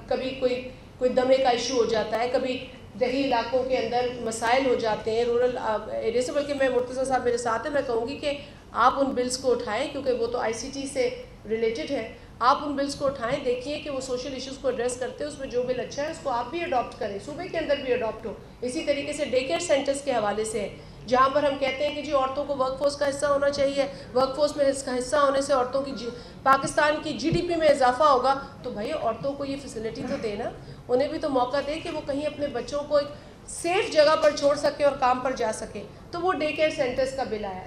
کبھی کوئی دمے کا ایشو ہو جاتا ہے, کبھی دیہی علاقوں کے اندر مسائل ہو جاتے ہیں رورل ایریا سے, بلکہ میں مرتضیٰ صاحب میرے ساتھ ہیں, میں کہوں گی کہ آپ ان بلز کو اٹھائیں کیونکہ وہ تو آئی سی ٹی سے ریلیٹڈ ہے. آپ ان بلز کو اٹھائیں, دیکھیے کہ وہ سوشل ایشوز کو ایڈریس کرتے ہیں, اس میں جو بل اچھا ہے اس کو آپ بھی اڈاپٹ کریں, صوبے کے اندر بھی اڈاپٹ ہو. اسی طریقے سے ڈے کیئر سینٹرز کے حوالے سے ہے, جہاں پر ہم کہتے ہیں کہ جی عورتوں کو ورک فورس کا حصہ ہونا چاہیے, ورک فورس میں اس کا حصہ ہونے سے عورتوں کی پاکستان کی جی ڈی پی میں اضافہ ہوگا, تو بھائی عورتوں کو یہ فیسلٹی تو دینا, انہیں بھی تو موقع دے کہ وہ کہیں اپنے بچوں کو ایک سیف جگہ پر چھوڑ سکے اور کام پر جا سکے. تو وہ ڈے کیئر سینٹرز کا بل آیا.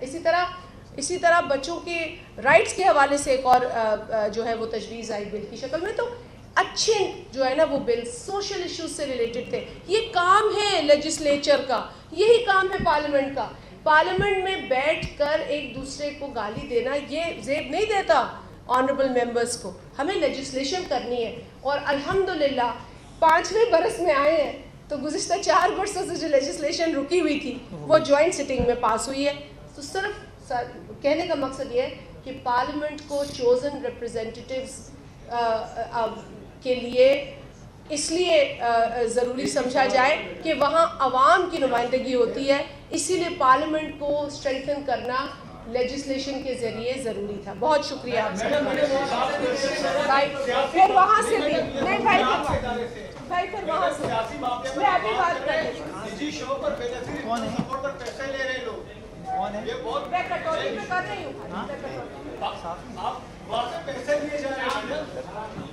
اسی طرح بچوں کے رائٹس کے حوالے سے ایک اور جو ہے وہ تجویز آئی بل کی شکل میں. تو اچھے جو ہے نا وہ بل سوشل ایشوز سے ریلیٹڈ تھے. یہ کام ہے لیجسلیچر کا, یہی کام ہے پارلیمنٹ کا. پارلیمنٹ میں بیٹھ کر ایک دوسرے کو گالی دینا یہ زیب نہیں دیتا آنریبل ممبرس کو. ہمیں لیجسلیشن کرنی ہے, اور الحمدللہ 5ویں برس میں آئے ہیں تو گزشتہ 4 برسوں سے جو لیجسلیشن رکی ہوئی تھی وہ جوائنٹ سٹنگ میں پاس ہوئی ہے. تو صرف کہنے کا مقصد یہ ہے کہ پارلیمنٹ کو چوزن ریپرزینٹیٹیوز کے لیے اس لیے ضروری سمجھا جائے کہ وہاں عوام کی نمائندگی ہوتی ہے, اسی لیے پارلیمنٹ کو اسٹرینتھن کرنا لیجسلیشن کے ذریعے ضروری تھا. بہت شکریہ آپ سب کا. پھر وہاں سے بھی نہیں بھائی پھر وہاں سے میں ابھی بات کر رہی ہوں. میں کٹوتی پہ کر رہی ہوں. آپ وہاں سے پیسے لیے جا رہے ہیں.